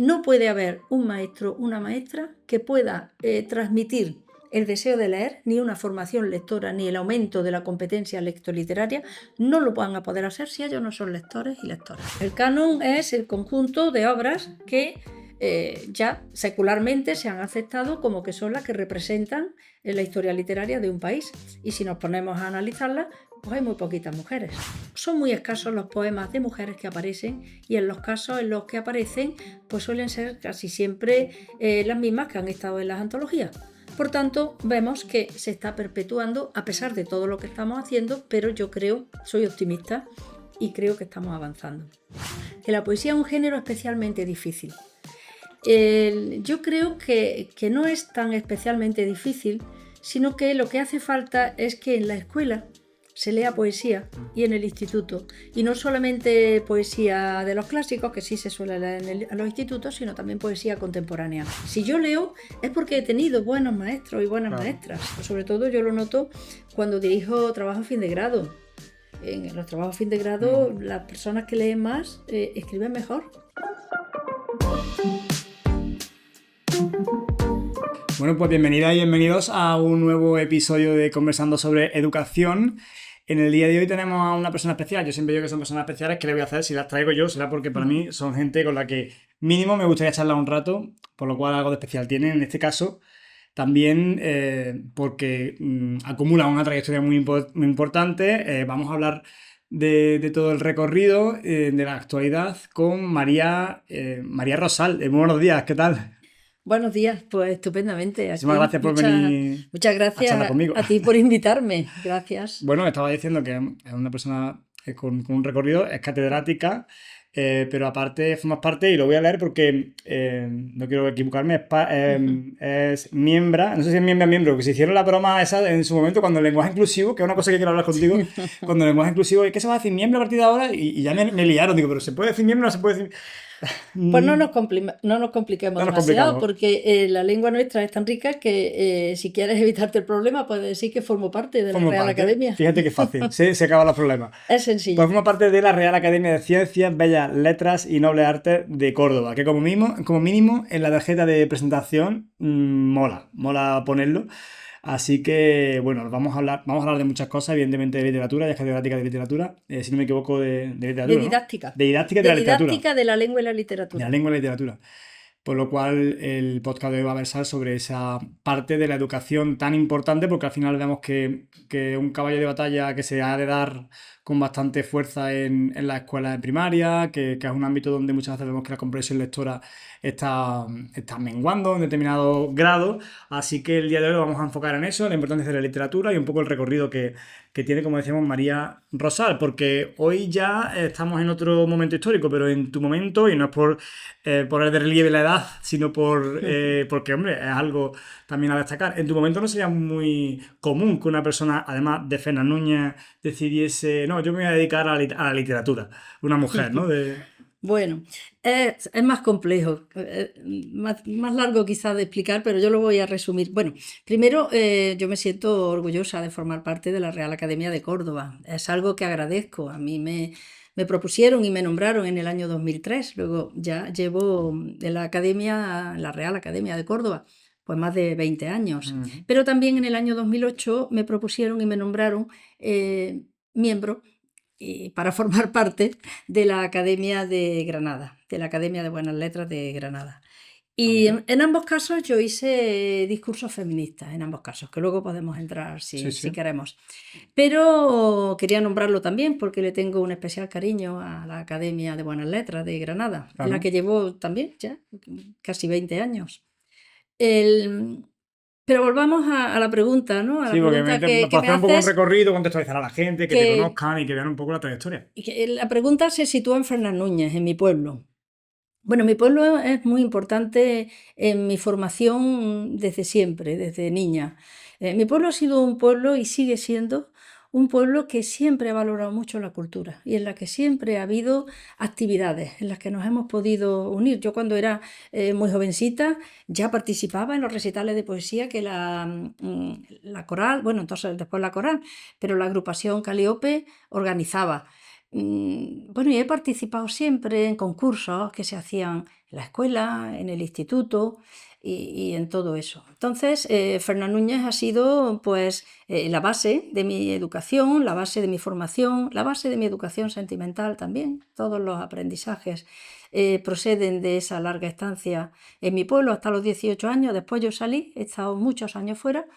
no puede haber un maestro, una maestra que pueda transmitir el deseo de leer, ni una formación lectora, ni el aumento de la competencia lectoliteraria, no lo van a poder hacer si ellos no son lectores y lectoras. El canon es el conjunto de obras que ya secularmente se han aceptado como que son las que representan la historia literaria de un país. Y si nos ponemos a analizarlas, pues hay muy poquitas mujeres. Son muy escasos los poemas de mujeres que aparecen, y en los casos en los que aparecen, pues suelen ser casi siempre las mismas que han estado en las antologías. Por tanto, vemos que se está perpetuando a pesar de todo lo que estamos haciendo, pero yo creo, soy optimista y creo que estamos avanzando. Que la poesía es un género especialmente difícil. Yo creo que no es tan especialmente difícil, sino que lo que hace falta es que en la escuela se lea poesía, y en el instituto, y no solamente poesía de los clásicos, que sí se suele leer en los institutos, sino también poesía contemporánea. Si yo leo es porque he tenido buenos maestros y buenas maestras. Sobre todo yo lo noto cuando dirijo trabajo fin de grado. En los trabajos fin de grado las personas que leen más escriben mejor. Bueno, pues bienvenidas y bienvenidos a un nuevo episodio de Conversando sobre Educación. En el día de hoy tenemos a una persona especial. Yo siempre digo que son personas especiales. ¿Qué le voy a hacer? Si las traigo yo, será porque para mí son gente con la que mínimo me gustaría charlar un rato, por lo cual algo de especial tienen. En este caso, también porque acumulan una trayectoria muy importante. Vamos a hablar de todo el recorrido de la actualidad con María Rosal. Muy buenos días, ¿qué tal? Buenos días, pues estupendamente. Muchísimas gracias por venir muchas a gracias charlar conmigo. a ti por invitarme. Gracias. Bueno, estaba diciendo que es una persona con un recorrido, es catedrática, pero aparte formas parte, y lo voy a leer porque no quiero equivocarme, es miembro, no sé si es miembro, que se hicieron la broma esa en su momento cuando el lenguaje inclusivo, que es una cosa que quiero hablar contigo, cuando el lenguaje inclusivo, ¿qué se va a decir miembro a partir de ahora? Y ya me liaron, digo, pero ¿se puede decir miembro o no se puede decir...? Pues no nos compliquemos demasiado, porque la lengua nuestra es tan rica que si quieres evitarte el problema, puedes decir que formo parte de la Real Academia. Fíjate qué fácil, se acaban los problemas. Es sencillo. Pues formo parte de la Real Academia de Ciencias, Bellas Letras y Nobles Artes de Córdoba, que como mínimo en la tarjeta de presentación mola ponerlo. Así que, bueno, vamos a hablar de muchas cosas, evidentemente de literatura, ya es catedrática de literatura, si no me equivoco, de literatura, de didáctica. ¿no? De didáctica de la literatura. De didáctica de la lengua y la literatura. De la lengua y la literatura. Por lo cual el podcast de hoy va a versar sobre esa parte de la educación tan importante, porque al final vemos que un caballo de batalla que se ha de dar con bastante fuerza en la escuela de primaria, que es un ámbito donde muchas veces vemos que la comprensión lectora está menguando en determinado grado. Así que el día de hoy lo vamos a enfocar en eso, la importancia de la literatura y un poco el recorrido que tiene, como decíamos, María Rosal, porque hoy ya estamos en otro momento histórico, pero en tu momento, y no es por poner de relieve la edad, sino porque, hombre, es algo también a destacar. En tu momento no sería muy común que una persona, además de Fernán Núñez, decidiese, no, yo me voy a dedicar a la literatura, una mujer, ¿no? Bueno, es más complejo, más largo quizás de explicar, pero yo lo voy a resumir. Bueno, primero yo me siento orgullosa de formar parte de la Real Academia de Córdoba. Es algo que agradezco. A mí me propusieron y me nombraron en el año 2003. Luego ya llevo en la Real Academia de Córdoba pues más de 20 años. Pero también en el año 2008 me propusieron y me nombraron miembro para formar parte de la Academia de Granada, de la Academia de Buenas Letras de Granada. Y en ambos casos yo hice discursos feministas, en ambos casos, que luego podemos entrar si queremos. Pero quería nombrarlo también porque le tengo un especial cariño a la Academia de Buenas Letras de Granada, en la que llevo también ya casi 20 años. Pero volvamos a la pregunta, ¿no? Sí, porque para hacer un poco un recorrido, contextualizar a la gente, que te conozcan y que vean un poco la trayectoria. La pregunta se sitúa en Fernán Núñez, en mi pueblo. Bueno, mi pueblo es muy importante en mi formación desde siempre, desde niña. Mi pueblo ha sido un pueblo y sigue siendo un pueblo que siempre ha valorado mucho la cultura y en la que siempre ha habido actividades en las que nos hemos podido unir. Yo cuando era muy jovencita ya participaba en los recitales de poesía que la coral, bueno, entonces después la coral, pero la agrupación Calíope organizaba. Bueno, y he participado siempre en concursos que se hacían en la escuela, en el instituto y en todo eso. Entonces, Fernán Núñez ha sido pues la base de mi educación, la base de mi formación, la base de mi educación sentimental también. Todos los aprendizajes proceden de esa larga estancia en mi pueblo hasta los 18 años. Después yo salí, he estado muchos años fuera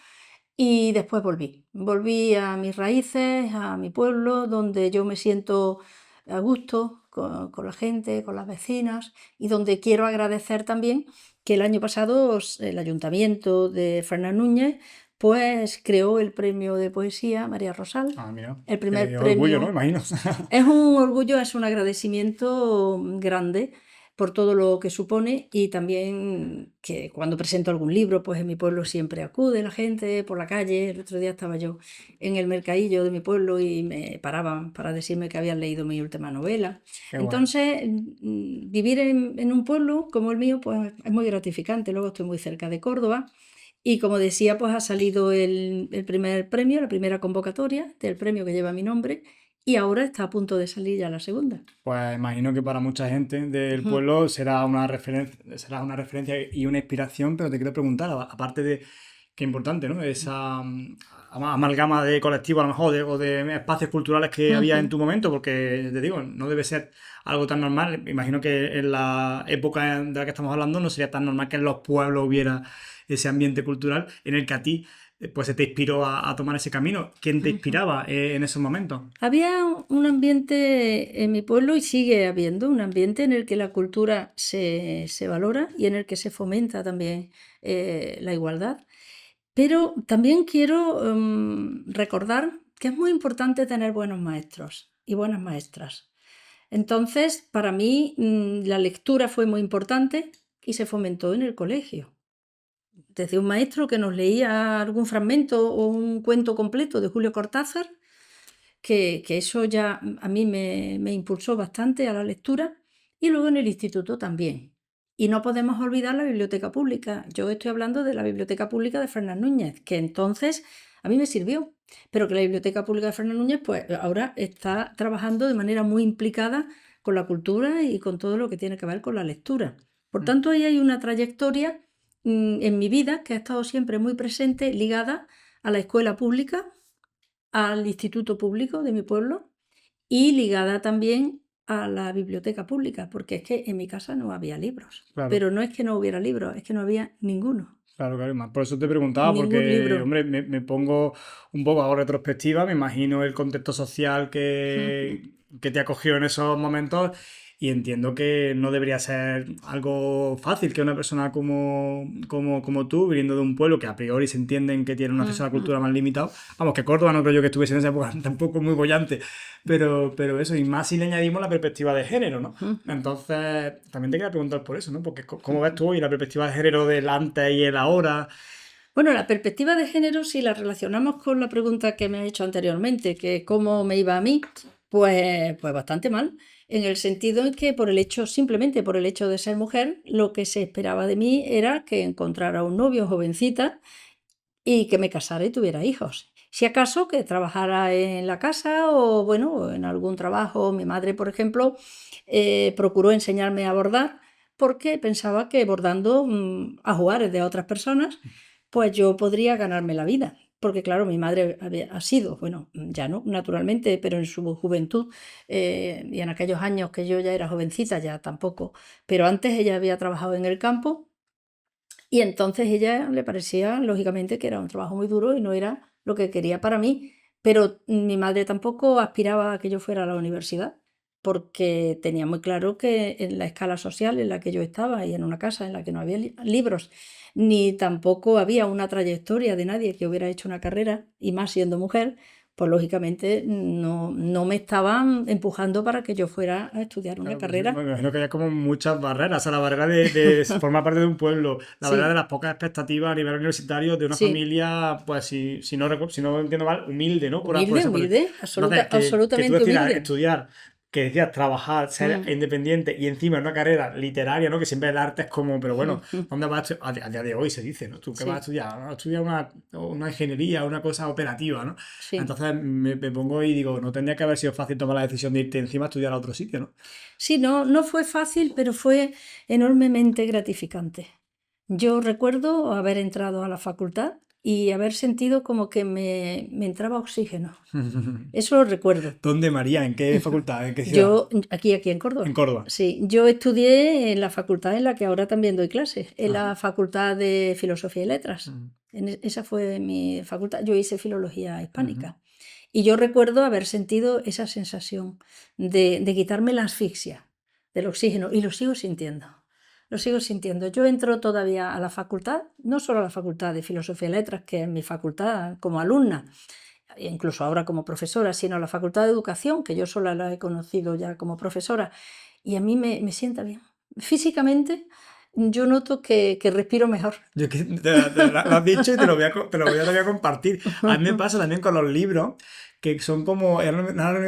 y después volví. Volví a mis raíces, a mi pueblo, donde yo me siento a gusto con la gente, con las vecinas, y donde quiero agradecer también que el año pasado el ayuntamiento de Fernán Núñez pues creó el premio de poesía María Rosal, Ah, mira, el primer orgullo, ¿no? premio. Imagino. Es un orgullo, es un agradecimiento grande por todo lo que supone y también que cuando presento algún libro, pues en mi pueblo siempre acude la gente por la calle. El otro día estaba yo en el mercadillo de mi pueblo y me paraban para decirme que habían leído mi última novela. Qué guay. Entonces, vivir en un pueblo como el mío, pues es muy gratificante. Luego estoy muy cerca de Córdoba. Y como decía, pues ha salido el primer premio, la primera convocatoria del premio que lleva mi nombre, y ahora está a punto de salir ya la segunda. Pues imagino que para mucha gente del Ujú, pueblo será una referencia y una inspiración, pero te quiero preguntar, aparte de qué importante, ¿no? Esa amalgama de colectivos, a lo mejor, o de espacios culturales que había en ujú. tu momento, porque te digo, no debe ser algo tan normal. Me imagino que en la época de la que estamos hablando no sería tan normal que en los pueblos hubiera ese ambiente cultural en el que a ti pues se te inspiró a tomar ese camino. ¿Quién te Ujú. inspiraba en esos momentos? Había un ambiente en mi pueblo y sigue habiendo un ambiente en el que la cultura se valora y en el que se fomenta también la igualdad. Pero también quiero recordar que es muy importante tener buenos maestros y buenas maestras. Entonces, para mí, la lectura fue muy importante y se fomentó en el colegio. Desde un maestro que nos leía algún fragmento o un cuento completo de Julio Cortázar, que eso ya a mí me impulsó bastante a la lectura, y luego en el instituto también. Y no podemos olvidar la biblioteca pública. Yo estoy hablando de la biblioteca pública de Fernán Núñez, que entonces a mí me sirvió, pero que la biblioteca pública de Fernán Núñez pues ahora está trabajando de manera muy implicada con la cultura y con todo lo que tiene que ver con la lectura. Por tanto, ahí hay una trayectoria en mi vida que ha estado siempre muy presente, ligada a la escuela pública, al instituto público de mi pueblo y ligada también a la biblioteca pública, porque es que en mi casa no había libros. Claro. Pero no es que no hubiera libros, es que no había ninguno, Claro, claro, por eso te preguntaba, ningún porque, libro. hombre, me pongo un poco a retrospectiva, me imagino el contexto social Ujú, que te acogió en esos momentos y entiendo que no debería ser algo fácil que una persona como tú, viniendo de un pueblo que a priori se entienden que tiene un acceso a la ujú, cultura más limitado, vamos, que Córdoba no creo yo que estuviese en esa época tampoco muy bollante, pero eso, y más si le añadimos la perspectiva de género, ¿no? ujú. Entonces, también te quería preguntar por eso, ¿no? Porque ¿cómo ves tú hoy la perspectiva de género del antes y el ahora? Bueno, la perspectiva de género, si la relacionamos con la pregunta que me has hecho anteriormente, que cómo me iba a mí, pues bastante mal, en el sentido en que por el hecho, simplemente por el hecho de ser mujer, lo que se esperaba de mí era que encontrara un novio jovencita y que me casara y tuviera hijos. Si acaso que trabajara en la casa o bueno, en algún trabajo. Mi madre, por ejemplo, procuró enseñarme a bordar porque pensaba que bordando ajuares de otras personas, pues yo podría ganarme la vida. Porque claro, mi madre ha sido, bueno, ya no, naturalmente, pero en su juventud y en aquellos años que yo ya era jovencita, ya tampoco, pero antes ella había trabajado en el campo y entonces ella le parecía, lógicamente, que era un trabajo muy duro y no era lo que quería para mí. Pero mi madre tampoco aspiraba a que yo fuera a la universidad, porque tenía muy claro que en la escala social en la que yo estaba y en una casa en la que no había libros, ni tampoco había una trayectoria de nadie que hubiera hecho una carrera, y más siendo mujer, pues lógicamente no me estaban empujando para que yo fuera a estudiar una Claro, pues sí, me carrera. imagino que hay como muchas barreras. O sea, la barrera de formar parte de un pueblo, la barrera de Sí, las pocas expectativas a nivel universitario de una sí. familia, pues si no entiendo mal, humilde, ¿no? Por Humilde, esa parte. humilde, Entonces, que tú absolutamente decidas humilde. estudiar que decías, trabajar, ser independiente y encima una carrera literaria, ¿no? Que siempre el arte es como, pero bueno, ¿dónde vas a día de hoy se dice, ¿no? ¿Tú qué vas a Sí, estudiar? ¿No? Estudiar una ingeniería, una cosa operativa, ¿no? sí. Entonces me pongo y digo, no tendría que haber sido fácil tomar la decisión de irte encima a estudiar a otro sitio, ¿no? Sí, no, no fue fácil, pero fue enormemente gratificante. Yo recuerdo haber entrado a la facultad y haber sentido como que me entraba oxígeno. Eso lo recuerdo. ¿Dónde, María? ¿En qué facultad? ¿En qué ciudad? Yo, aquí en En Córdoba. Córdoba. Sí, yo estudié en la facultad en la que ahora también doy clases, en Ajá. la Facultad de Filosofía y Letras. Ujú. Esa fue mi facultad. Yo hice Filología Ujú. Hispánica. Y yo recuerdo haber sentido esa sensación de quitarme la asfixia del oxígeno y lo sigo sintiendo. Lo sigo sintiendo. Yo entro todavía a la facultad, no solo a la Facultad de Filosofía y Letras, que es mi facultad como alumna, incluso ahora como profesora, sino a la Facultad de Educación, que yo sola la he conocido ya como profesora, y a mí me sienta bien. Físicamente yo noto que respiro mejor. Yo que lo has dicho y te lo voy a compartir. A mí me pasa también con los libros, que son como, ahora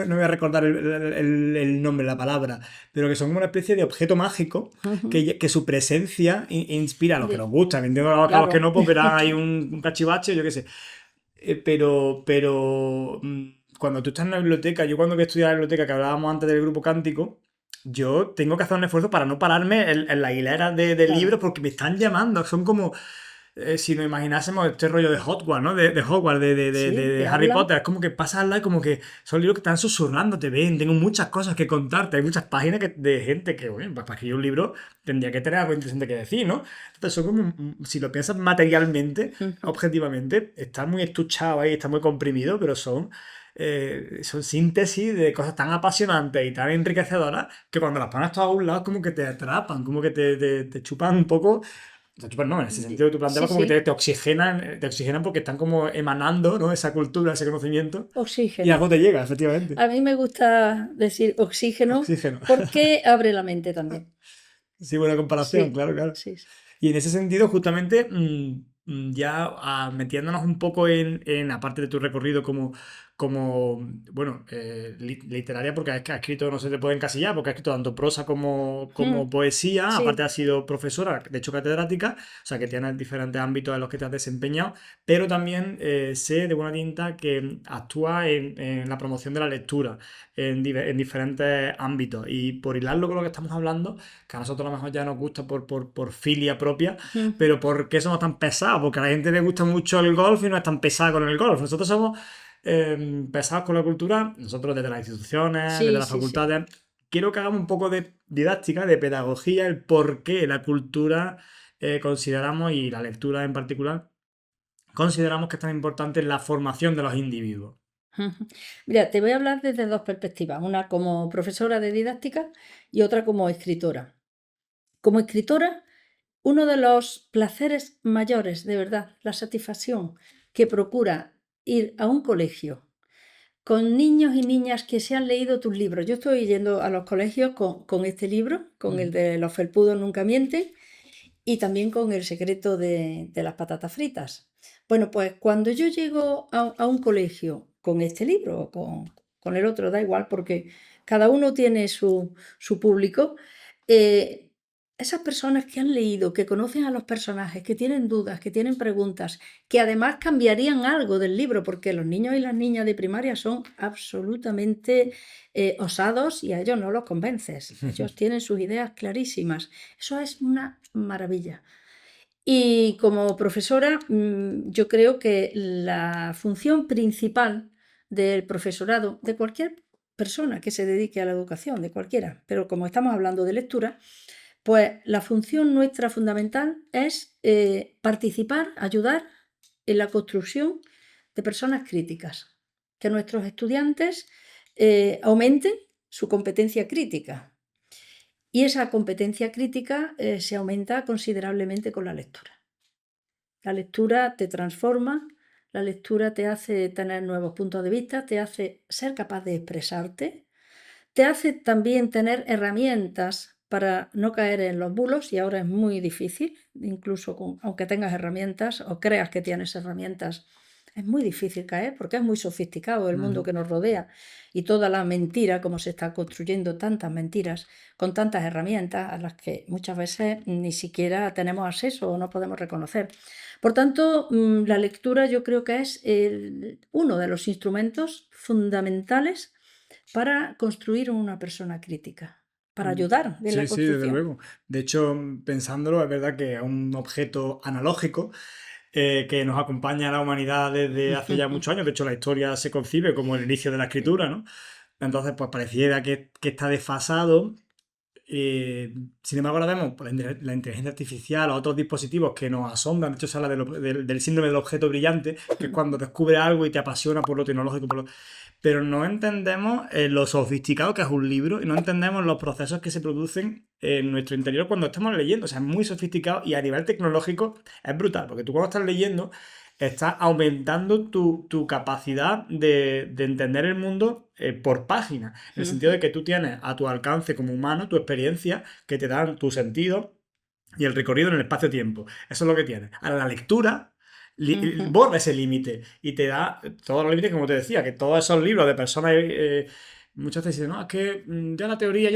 no voy a recordar el nombre, la palabra, pero que son como una especie de objeto mágico que su presencia inspira a los que nos gustan. Entiendo que a los que Claro. no, pues verán ahí un cachivache, yo qué sé. Pero cuando tú estás en una biblioteca, yo cuando voy a estudiar en la biblioteca, que hablábamos antes del grupo cántico, yo tengo que hacer un esfuerzo para no pararme en la hilera de Claro. libros porque me están llamando. Son como, si nos imaginásemos este rollo de Hogwarts, ¿no? De Hogwarts, Sí, de te Harry hablan. Potter. Es como que pasas al lado y como que son libros que están susurrando, te ven. Tengo muchas cosas que contarte. Hay muchas páginas de gente que, bueno, pues para escribir un libro tendría que tener algo interesante que decir, ¿no? Entonces son como, si lo piensas materialmente, objetivamente, está muy estuchado ahí, está muy comprimido, pero son síntesis de cosas tan apasionantes y tan enriquecedoras que cuando las pones todas a un lado como que te atrapan, como que te chupan un poco. Te chupan, no, en ese sentido que tú Sí, planteabas como que sí, te oxigenan porque están como emanando, ¿no? Esa cultura, ese conocimiento y oxígeno. algo te llega, efectivamente. A mí me gusta decir oxígeno Oxígeno. porque abre la mente también. Sí, buena comparación, Sí, claro, claro. sí, sí. Y en ese sentido, justamente, ya metiéndonos un poco en la parte de tu recorrido como literaria, porque es que ha escrito, no se te puede encasillar, porque ha escrito tanto prosa como poesía, aparte Sí. ha sido profesora, de hecho catedrática, o sea que tienes diferentes ámbitos en los que te has desempeñado, pero también sé de buena tinta que actúa en la promoción de la lectura en diferentes ámbitos. Y por hilarlo con lo que estamos hablando, que a nosotros a lo mejor ya nos gusta por filia propia, pero ¿por qué somos tan pesados? Porque a la gente le gusta mucho el golf y no es tan pesada con el golf. Nosotros somos pesados con la cultura, nosotros desde las instituciones, desde Sí, las sí, sí. facultades. Quiero que hagamos un poco de didáctica, de pedagogía, el por qué la cultura consideramos, y la lectura en particular, consideramos que es tan importante en la formación de los individuos. Mira, te voy a hablar desde dos perspectivas, una como profesora de didáctica y otra como escritora. Como escritora, uno de los placeres mayores, de verdad, la satisfacción que procura ir a un colegio con niños y niñas que se han leído tus libros. Yo estoy yendo a los colegios con este libro, con el de Los felpudos nunca mienten y también con El secreto de las patatas fritas. Bueno, pues cuando yo llego a un colegio con este libro o con el otro, da igual, porque cada uno tiene su público, eh, esas personas que han leído, que conocen a los personajes, que tienen dudas, que tienen preguntas, que además cambiarían algo del libro, porque los niños y las niñas de primaria son absolutamente osados y a ellos no los convences. Ellos tienen sus ideas clarísimas. Eso es una maravilla. Y como profesora, yo creo que la función principal del profesorado, de cualquier persona que se dedique a la educación, de cualquiera, pero como estamos hablando de lectura, pues la función nuestra fundamental es participar, ayudar en la construcción de personas críticas, que nuestros estudiantes aumenten su competencia crítica. Y esa competencia crítica se aumenta considerablemente con la lectura. La lectura te transforma, la lectura te hace tener nuevos puntos de vista, te hace ser capaz de expresarte, te hace también tener herramientas para no caer en los bulos, y ahora es muy difícil, incluso aunque tengas herramientas o creas que tienes herramientas, Es muy difícil caer porque es muy sofisticado el mundo Ujú. que nos rodea y toda la mentira, como se está construyendo tantas mentiras con tantas herramientas a las que muchas veces ni siquiera tenemos acceso o no podemos reconocer. Por tanto, la lectura yo creo que es uno de los instrumentos fundamentales para construir una persona crítica, para Mm, ayudar en Sí, la sí, desde construcción. luego. De hecho, pensándolo, es verdad que es un objeto analógico que nos acompaña a la humanidad desde hace ya muchos años. De hecho, la historia se concibe como el inicio de la escritura, ¿no? Entonces, pues pareciera que está desfasado. Sin embargo, ahora vemos pues, la inteligencia artificial o otros dispositivos que nos asombran. De hecho, se habla del síndrome del objeto brillante, que es cuando descubres algo y te apasiona por lo tecnológico, pero no entendemos lo sofisticado que es un libro y no entendemos los procesos que se producen en nuestro interior cuando estamos leyendo. O sea, es muy sofisticado y a nivel tecnológico es brutal, porque tú cuando estás leyendo estás aumentando tu capacidad de entender el mundo por página, en el sentido de que tú tienes a tu alcance como humano tu experiencia que te dan tu sentido y el recorrido en el espacio-tiempo. Eso es lo que tienes. Ahora, la lectura borra ese límite y te da todos los límites, como te decía, que todos esos libros de personas muchas veces dicen, no, es que yo la teoría.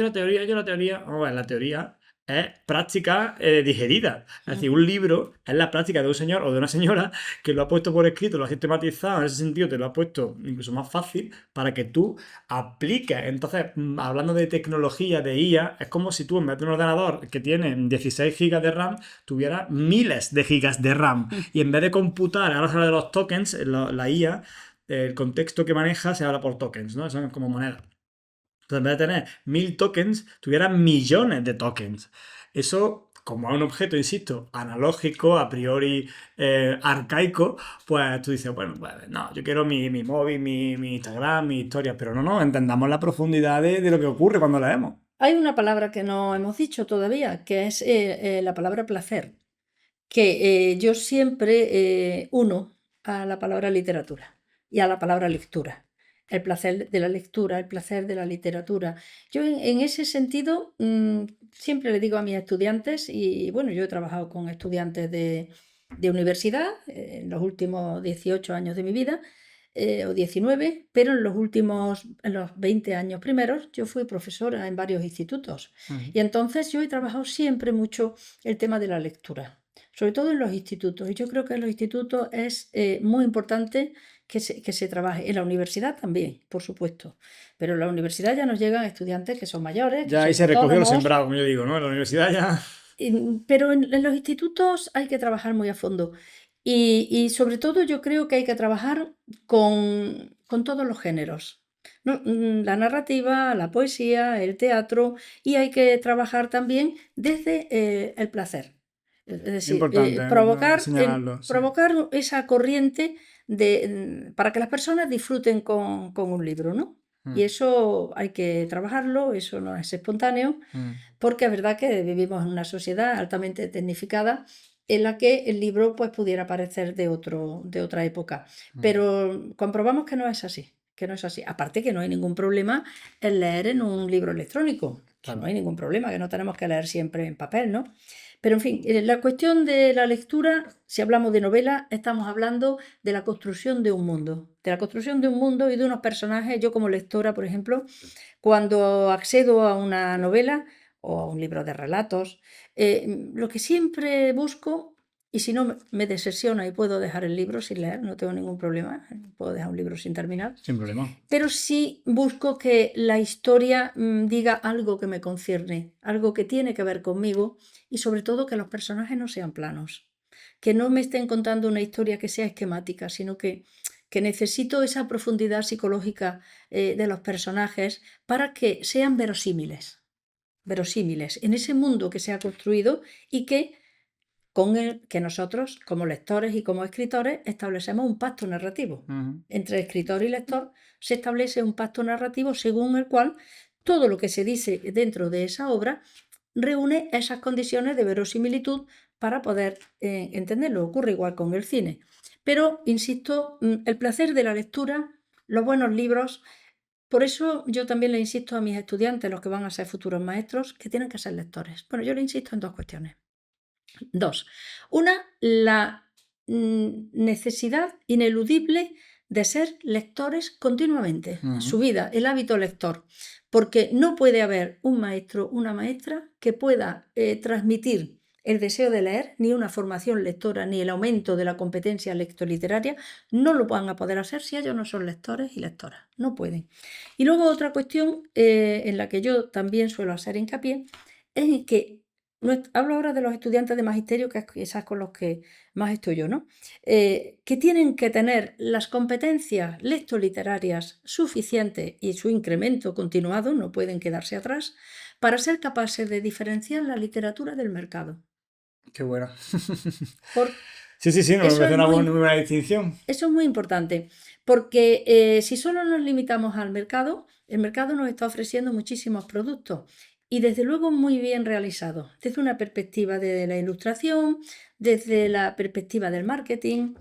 Vamos a ver, la teoría es práctica digerida. Es decir, un libro es la práctica de un señor o de una señora que lo ha puesto por escrito, lo ha sistematizado, en ese sentido te lo ha puesto incluso más fácil para que tú apliques. Entonces, hablando de tecnología, de IA, es como si tú en vez de un ordenador que tiene 16 gigas de RAM, tuvieras miles de gigas de RAM. Y en vez de computar, ahora se habla de los tokens, la IA, el contexto que maneja se habla por tokens, ¿no? Son como monedas. Entonces, en vez de tener 1000 tokens, tuvieran millones de tokens. Eso, como es un objeto, insisto, analógico, a priori arcaico, pues tú dices, bueno, pues no, yo quiero mi móvil, mi Instagram, mi historia, pero no, entendamos la profundidad de lo que ocurre cuando leemos. Hay una palabra que no hemos dicho todavía, que es la palabra placer, que yo siempre uno a la palabra literatura y a la palabra lectura. El placer de la lectura, el placer de la literatura. Yo en ese sentido siempre le digo a mis estudiantes, y bueno, yo he trabajado con estudiantes de universidad en los últimos 18 años de mi vida, o 19, pero en los 20 años primeros, yo fui profesora en varios institutos. Y entonces yo he trabajado siempre mucho el tema de la lectura, sobre todo en los institutos. Y yo creo que en los institutos es muy importante que se trabaje. En la universidad también, por supuesto. Pero en la universidad ya nos llegan estudiantes que son mayores, que Ya ahí son se recogió lo autónomos. sembrado, como yo digo, ¿no? En la universidad ya. Pero en los institutos hay que trabajar muy a fondo. Y sobre todo yo creo que hay que trabajar con todos los géneros, ¿no? La narrativa, la poesía, el teatro, y hay que trabajar también desde el placer. Es decir, Importante, ¿no? Señalarlo, sí. provocar esa corriente para que las personas disfruten con un libro, ¿no? Y Mm, eso hay que trabajarlo, eso no es espontáneo, mm, porque es verdad que vivimos en una sociedad altamente tecnificada en la que el libro pues, pudiera parecer de otra época. mm. Pero comprobamos que no es así, que no es así. Aparte que no hay ningún problema en leer en un libro electrónico, que no Claro. hay ningún problema, que no tenemos que leer siempre en papel, ¿no? Pero en fin, la cuestión de la lectura, si hablamos de novela, estamos hablando de la construcción de un mundo, de la construcción de un mundo y de unos personajes. Yo como lectora, por ejemplo, cuando accedo a una novela o a un libro de relatos, lo que siempre busco, y si no me decepciona y puedo dejar el libro sin leer, no tengo ningún problema, puedo dejar un libro sin terminar, Sin problema. pero sí busco que la historia diga algo que me concierne, algo que tiene que ver conmigo y sobre todo que los personajes no sean planos, que no me estén contando una historia que sea esquemática, sino que necesito esa profundidad psicológica de los personajes para que sean verosímiles en ese mundo que se ha construido y que con el que nosotros, como lectores y como escritores, establecemos un pacto narrativo. Ujú. Entre escritor y lector se establece un pacto narrativo según el cual todo lo que se dice dentro de esa obra reúne esas condiciones de verosimilitud para poder entenderlo. Ocurre igual con el cine. Pero, insisto, el placer de la lectura, los buenos libros, por eso yo también le insisto a mis estudiantes, los que van a ser futuros maestros, que tienen que ser lectores. Bueno, yo le insisto en dos cuestiones. Dos. Una, la necesidad ineludible de ser lectores continuamente, su vida, el hábito lector, porque no puede haber un maestro, una maestra que pueda transmitir el deseo de leer, ni una formación lectora, ni el aumento de la competencia lectoliteraria, no lo van a poder hacer si ellos no son lectores y lectoras, no pueden. Y luego otra cuestión en la que yo también suelo hacer hincapié es en que hablo ahora de los estudiantes de magisterio, que es quizás con los que más estoy yo, ¿no? Que tienen que tener las competencias lectoliterarias suficientes y su incremento continuado, no pueden quedarse atrás, para ser capaces de diferenciar la literatura del mercado. Qué bueno. Por, Sí, no, me eso parece es una muy, muy buena distinción. eso es muy importante, porque si solo nos limitamos al mercado, el mercado nos está ofreciendo muchísimos productos y desde luego muy bien realizados, desde una perspectiva de la ilustración, desde la perspectiva del marketing,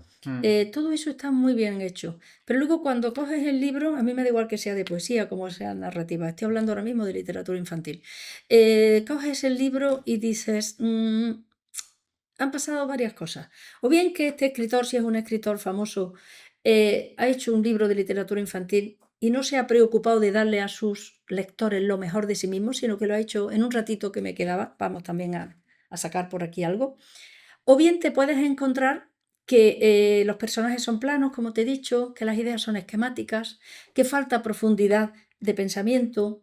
todo eso está muy bien hecho. Pero luego cuando coges el libro, a mí me da igual que sea de poesía como sea narrativa, estoy hablando ahora mismo de literatura infantil, coges el libro y dices... han pasado varias cosas. O bien que este escritor, si es un escritor famoso, ha hecho un libro de literatura infantil y no se ha preocupado de darle a sus lectores lo mejor de sí mismo, sino que lo ha hecho en un ratito que me quedaba, vamos también a sacar por aquí algo. O bien te puedes encontrar que los personajes son planos, como te he dicho, que las ideas son esquemáticas, que falta profundidad de pensamiento,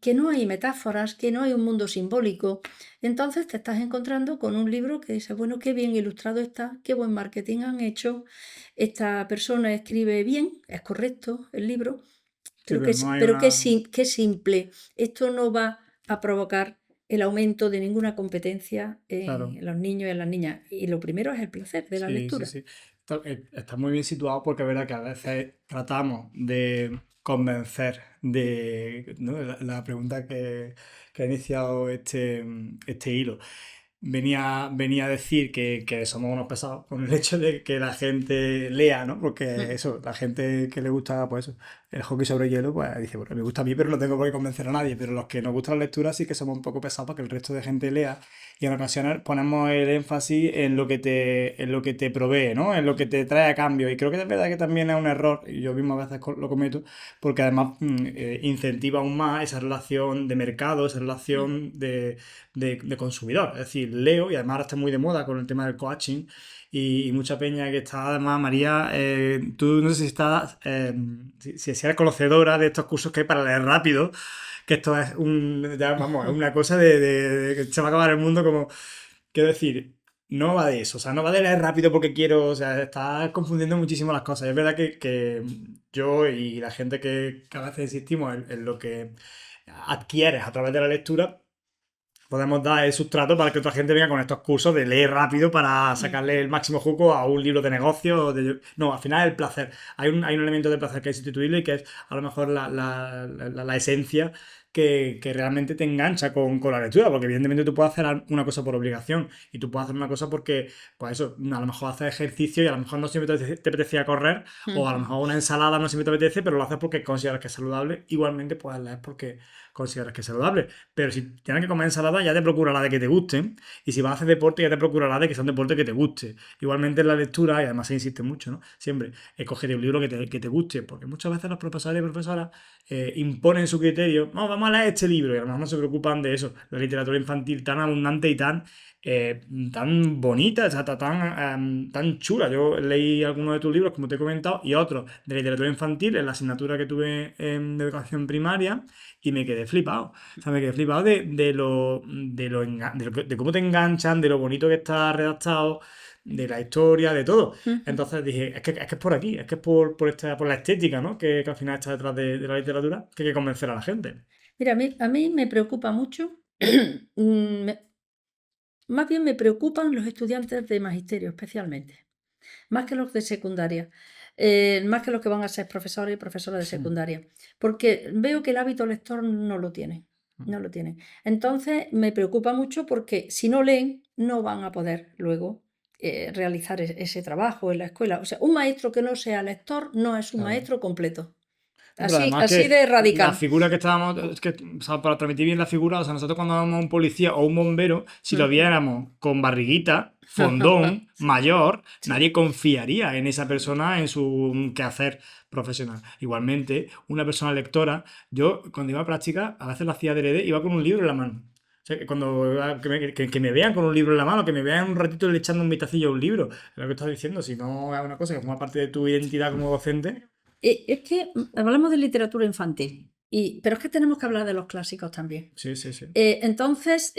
que no hay metáforas, que no hay un mundo simbólico. Entonces te estás encontrando con un libro que dices, bueno, qué bien ilustrado está, qué buen marketing han hecho, esta persona escribe bien, es correcto el libro, Sí, pero, pero no hay qué simple. Esto no va a provocar el aumento de ninguna competencia Claro. en los niños y en las niñas. Y lo primero es el placer de la lectura. Sí. Está muy bien situado porque es verdad que a veces tratamos de convencer de, ¿no? La pregunta que ha iniciado este hilo. Venía a decir que somos unos pesados con el hecho de que la gente lea, ¿no? Porque eso, la gente que le gusta, pues eso, el hockey sobre hielo, pues dice, bueno, me gusta a mí, pero no tengo por qué convencer a nadie. Pero los que nos gusta la lectura sí que somos un poco pesados para que el resto de gente lea. Y en ocasiones ponemos el énfasis en lo que te provee, ¿no? En lo que te trae a cambio. Y creo que es verdad que también es un error, y yo mismo a veces lo cometo, porque además incentiva aún más esa relación de mercado, esa relación de consumidor. Es decir, leo, y además ahora está muy de moda con el tema del coaching, y mucha peña que está, además, María, tú no sé si estás, si eres conocedora de estos cursos que hay para leer rápido, que esto es vamos, es una cosa de que se va a acabar el mundo como, quiero decir, no va de eso, o sea, no va de leer rápido porque quiero, o sea, estás confundiendo muchísimo las cosas. Y es verdad que yo y la gente que a veces insistimos en lo que adquieres a través de la lectura, podemos dar el sustrato para que otra gente venga con estos cursos de leer rápido para sacarle el máximo jugo a un libro de negocio. No, al final el placer. Hay un elemento de placer que es sustituible y que es a lo mejor la esencia que realmente te engancha con la lectura, porque evidentemente tú puedes hacer una cosa por obligación y tú puedes hacer una cosa porque, pues eso, a lo mejor haces ejercicio y a lo mejor no siempre te apetecía correr, o a lo mejor una ensalada no siempre te apetece, pero lo haces porque consideras que es saludable. Igualmente puedes leer porque consideras que es saludable. Pero si tienes que comer ensalada, ya te procura la de que te guste. Y si vas a hacer deporte, ya te procura la de que sea un deporte que te guste. Igualmente en la lectura, y además se insiste mucho, ¿no? Siempre, escoger un libro que te guste. Porque muchas veces los profesores y profesoras imponen su criterio. No, vamos a leer este libro. Y a lo mejor no se preocupan de eso. La literatura infantil tan abundante y tan bonita, o sea, tan chula. Yo leí algunos de tus libros, como te he comentado, y otros de literatura infantil en la asignatura que tuve de educación primaria, y me quedé flipado. O sea, me quedé flipado de cómo te enganchan, de lo bonito que está redactado, de la historia, de todo. Entonces dije, es que es por aquí, es que es por la estética, ¿no? Que al final está detrás de la literatura, que hay que convencer a la gente. Mira, a mí me preocupa mucho, más bien me preocupan los estudiantes de magisterio especialmente, más que los de secundaria, más que los que van a ser profesores y profesoras de secundaria, porque veo que el hábito lector no lo tienen, no lo tienen. Entonces me preocupa mucho porque si no leen, no van a poder luego realizar ese trabajo en la escuela. O sea, un maestro que no sea lector no es un Claro. maestro completo. Pero Así, además así que de la radical. figura que estábamos, es que, o sea, para transmitir bien la figura, o sea, nosotros cuando vamos a un policía o un bombero, si lo viéramos con barriguita, fondón, Sí. mayor, Sí. nadie confiaría en esa persona en su quehacer profesional. Igualmente, una persona lectora, yo cuando iba a práctica, a veces lo hacía de adrede, iba con un libro en la mano. O sea, que cuando que me vean con un libro en la mano, que me vean un ratito le echando un vistacillo a un libro, es lo que estás diciendo, si no es una cosa que forma parte de tu identidad como docente. Es que hablamos de literatura infantil, pero es que tenemos que hablar de los clásicos también. Sí, sí, sí. Entonces,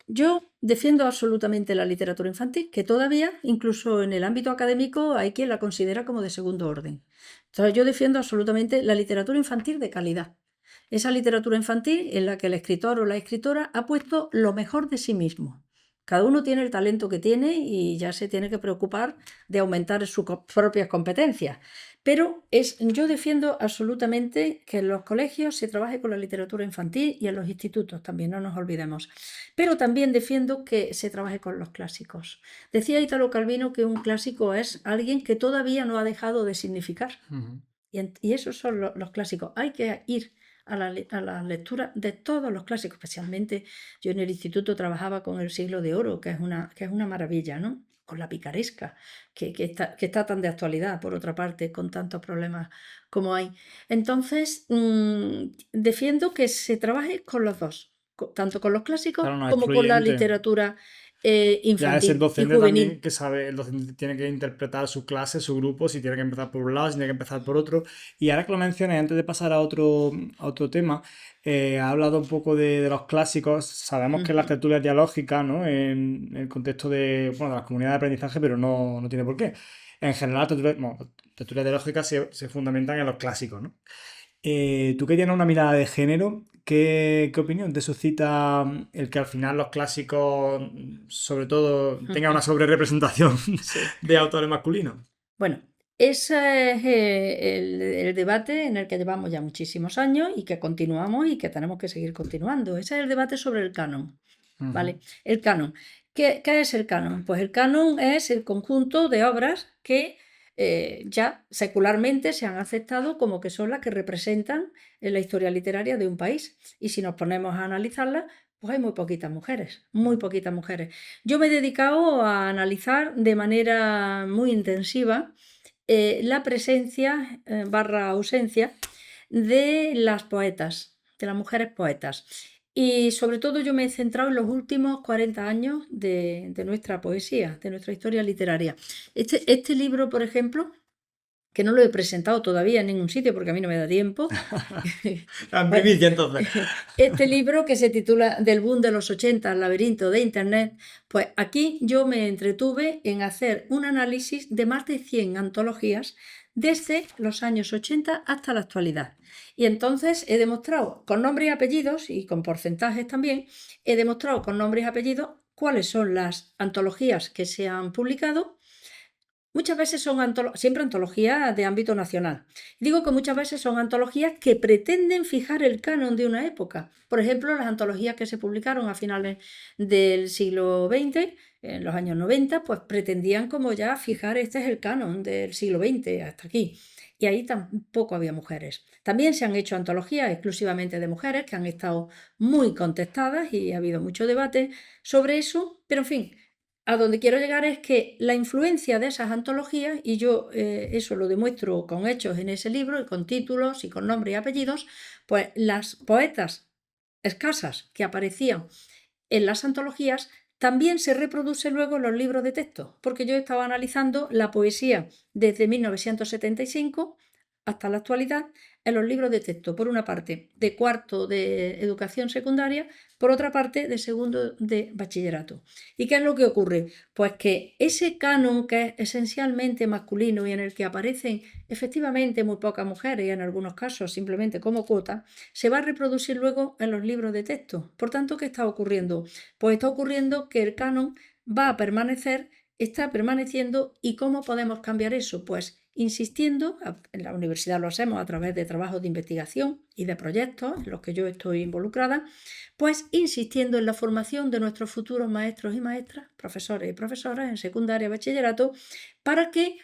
yo defiendo absolutamente la literatura infantil, que todavía, incluso en el ámbito académico, hay quien la considera como de segundo orden. Entonces, yo defiendo absolutamente la literatura infantil de calidad. Esa literatura infantil en la que el escritor o la escritora ha puesto lo mejor de sí mismo. Cada uno tiene el talento que tiene y ya se tiene que preocupar de aumentar sus propias competencias. Pero yo defiendo absolutamente que en los colegios se trabaje con la literatura infantil y en los institutos también, no nos olvidemos. Pero también defiendo que se trabaje con los clásicos. Decía Italo Calvino que un clásico es alguien que todavía no ha dejado de significar. Ujú. Y esos son los clásicos. Hay que ir a la lectura de todos los clásicos, especialmente yo en el instituto trabajaba con el Siglo de Oro, que es una maravilla, ¿no? Con la picaresca, que está tan de actualidad, por otra parte, con tantos problemas como hay. Entonces, defiendo que se trabaje con los dos, tanto con los clásicos Claro, no es como con la excluyente. literatura Ya es el infantil y docente también juvenil. que sabe, el docente tiene que interpretar su clase, su grupo, si tiene que empezar por un lado, si tiene que empezar por otro. Y ahora que lo mencionas, antes de pasar a otro tema, ha hablado un poco de los clásicos. Sabemos que las Ujú. tertulias dialógicas, ¿no? En el contexto de, bueno, de las comunidades de aprendizaje, pero no, no tiene por qué. En general, las tertulias, bueno, las tertulias dialógicas se fundamentan en los clásicos, ¿no? Tú que tienes una mirada de género, ¿qué opinión te suscita el que al final los clásicos, sobre todo, tengan una sobrerepresentación Sí. de autores masculinos? Bueno, ese es el debate en el que llevamos ya muchísimos años y que continuamos y que tenemos que seguir continuando. Ese es el debate sobre el canon, Ujú. ¿vale? El canon. ¿Qué es el canon? Pues el canon es el conjunto de obras que ya secularmente se han aceptado como que son las que representan en la historia literaria de un país. Y si nos ponemos a analizarlas, pues hay muy poquitas mujeres, muy poquitas mujeres. Yo me he dedicado a analizar de manera muy intensiva la presencia barra ausencia de las poetas, de las mujeres poetas. Y sobre todo yo me he centrado en los últimos 40 años de nuestra poesía, de nuestra historia literaria. Este libro, por ejemplo, que no lo he presentado todavía en ningún sitio porque a mí no me da tiempo. En Pues, primicia, entonces. este libro que se titula Del boom de los 80 al laberinto de Internet, pues aquí yo me entretuve en hacer un análisis de más de 100 antologías desde los años 80 hasta la actualidad. Y entonces he demostrado con nombres y apellidos y con porcentajes también, he demostrado con nombres y apellidos cuáles son las antologías que se han publicado. Muchas veces son siempre antologías de ámbito nacional. Digo que muchas veces son antologías que pretenden fijar el canon de una época. Por ejemplo, las antologías que se publicaron a finales del siglo XX, en los años 90, pues pretendían como ya fijar este es el canon del siglo XX hasta aquí. Y ahí tampoco había mujeres. También se han hecho antologías exclusivamente de mujeres que han estado muy contestadas y ha habido mucho debate sobre eso, pero en fin, a donde quiero llegar es que la influencia de esas antologías, y yo eso lo demuestro con hechos en ese libro, y con títulos y con nombres y apellidos, pues las poetas escasas que aparecían en las antologías también se reproduce luego en los libros de texto, porque yo estaba analizando la poesía desde 1975 hasta la actualidad en los libros de texto, por una parte de cuarto de educación secundaria, por otra parte de segundo de bachillerato. ¿Y qué es lo que ocurre? Pues que ese canon que es esencialmente masculino y en el que aparecen efectivamente muy pocas mujeres y en algunos casos simplemente como cuota, se va a reproducir luego en los libros de texto. Por tanto, ¿qué está ocurriendo? Pues está ocurriendo que el canon va a permanecer, está permaneciendo. ¿Y cómo podemos cambiar eso? Pues insistiendo, en la universidad lo hacemos a través de trabajos de investigación y de proyectos en los que yo estoy involucrada, pues insistiendo en la formación de nuestros futuros maestros y maestras, profesores y profesoras en secundaria y bachillerato, para que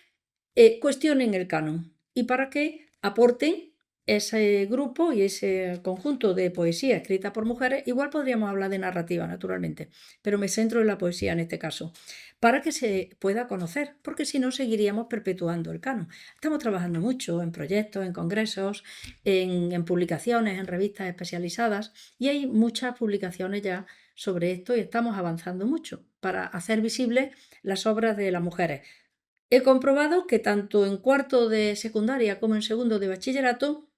cuestionen el canon y para que aporten ese grupo y ese conjunto de poesía escrita por mujeres, igual podríamos hablar de narrativa, naturalmente, pero me centro en la poesía en este caso, para que se pueda conocer, porque si no seguiríamos perpetuando el canon. Estamos trabajando mucho en proyectos, en congresos, en publicaciones, en revistas especializadas, y hay muchas publicaciones ya sobre esto y estamos avanzando mucho para hacer visibles las obras de las mujeres. He comprobado que tanto en cuarto de secundaria como en segundo de bachillerato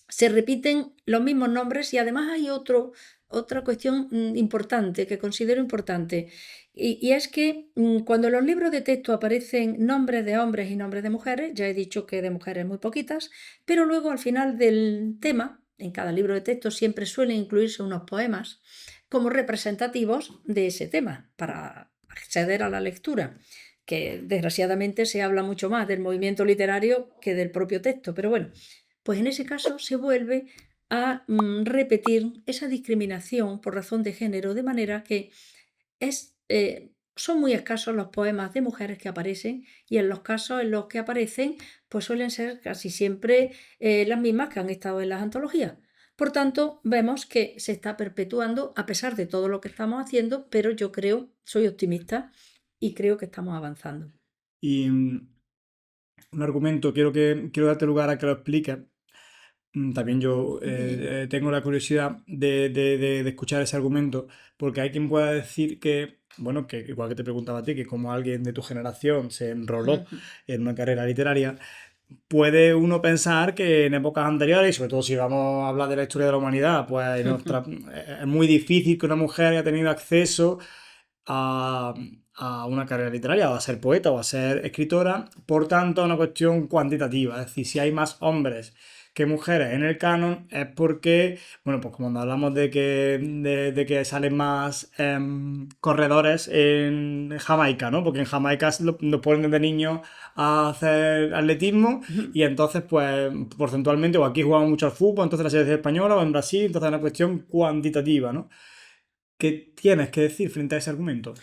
se repiten los mismos nombres y además hay otra cuestión importante que considero importante y es que cuando en los libros de texto aparecen nombres de hombres y nombres de mujeres, ya he dicho que de mujeres muy poquitas, pero luego al final del tema, en cada libro de texto siempre suelen incluirse unos poemas como representativos de ese tema para acceder a la lectura, que desgraciadamente se habla mucho más del movimiento literario que del propio texto, pero bueno, pues en ese caso se vuelve a repetir esa discriminación por razón de género, de manera que son muy escasos los poemas de mujeres que aparecen y en los casos en los que aparecen, pues suelen ser casi siempre las mismas que han estado en las antologías. Por tanto, vemos que se está perpetuando a pesar de todo lo que estamos haciendo, pero yo creo, soy optimista y creo que estamos avanzando. Y un argumento, quiero darte lugar a que lo expliques. También yo tengo la curiosidad de escuchar ese argumento, porque hay quien pueda decir que, bueno, que igual que te preguntaba a ti, que como alguien de tu generación se enroló en una carrera literaria, puede uno pensar que en épocas anteriores, y sobre todo si vamos a hablar de la historia de la humanidad, pues es muy difícil que una mujer haya tenido acceso a, a una carrera literaria, o a ser poeta, o a ser escritora, por tanto, una cuestión cuantitativa. Es decir, si hay más hombres que mujeres en el canon, es porque, bueno, pues como hablamos de que salen más corredores en Jamaica, ¿no? Porque en Jamaica nos ponen de niños a hacer atletismo y entonces, pues, porcentualmente, o aquí jugamos mucho al fútbol, entonces la selección española, o en Brasil, entonces es una cuestión cuantitativa, ¿no? ¿Qué tienes que decir frente a ese argumento?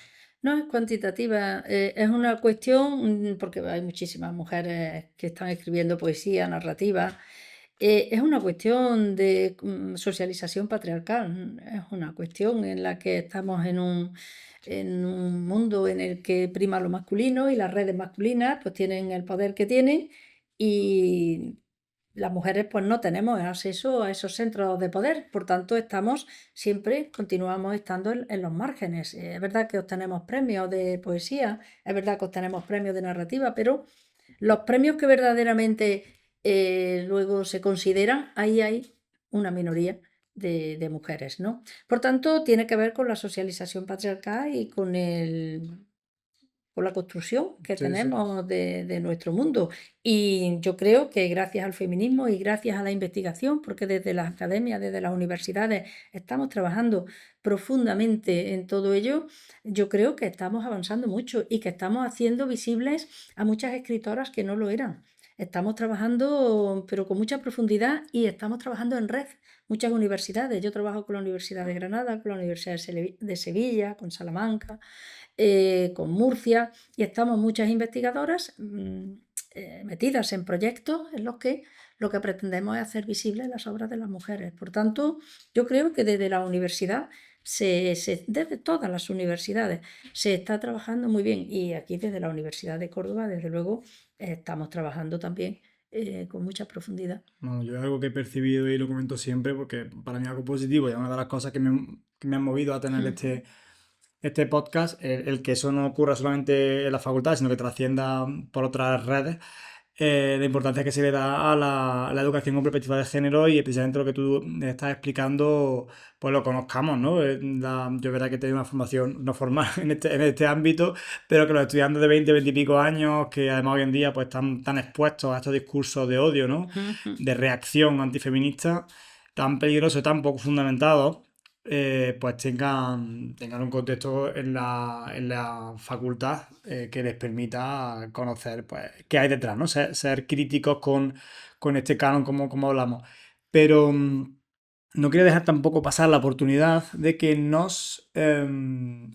No es cuantitativa, es una cuestión, porque hay muchísimas mujeres que están escribiendo poesía, narrativa, es una cuestión de socialización patriarcal, es una cuestión en la que estamos en un mundo en el que prima lo masculino y las redes masculinas pues tienen el poder que tienen y las mujeres pues no tenemos acceso a esos centros de poder, por tanto siempre continuamos estando en los márgenes. Es verdad que obtenemos premios de poesía, es verdad que obtenemos premios de narrativa, pero los premios que verdaderamente luego se consideran, ahí hay una minoría de mujeres, ¿no? Por tanto, tiene que ver con la socialización patriarcal y con la construcción que Sí, sí. tenemos de nuestro mundo. Y yo creo que gracias al feminismo y gracias a la investigación, porque desde las academias, desde las universidades, estamos trabajando profundamente en todo ello, yo creo que estamos avanzando mucho y que estamos haciendo visibles a muchas escritoras que no lo eran. Estamos trabajando, pero con mucha profundidad y estamos trabajando en red. Muchas universidades. Yo trabajo con la Universidad de Granada, con la Universidad de Sevilla, con Salamanca, con Murcia, y estamos muchas investigadoras metidas en proyectos en los que lo que pretendemos es hacer visibles las obras de las mujeres. Por tanto, yo creo que desde la universidad, desde todas las universidades, se está trabajando muy bien. Y aquí desde la Universidad de Córdoba, desde luego, estamos trabajando también con mucha profundidad. Bueno, yo es algo que he percibido y lo comento siempre porque para mí es algo positivo y es una de las cosas que me han movido a tener este podcast, el que eso no ocurra solamente en la facultad, sino que trascienda por otras redes, la importancia que se le da a la educación con perspectiva de género y precisamente lo que tú estás explicando, pues lo conozcamos, ¿no? Yo verdad que he tenido una formación no formal en este ámbito, pero que los estudiantes de 20, 20 y pico años, que además hoy en día pues están tan expuestos a estos discursos de odio, ¿no? De reacción antifeminista, tan peligrosos, tan poco fundamentados, pues tengan un contexto en la facultad que les permita conocer pues, qué hay detrás, ¿no? Ser críticos con este canon como hablamos. Pero no quería dejar tampoco pasar la oportunidad de que nos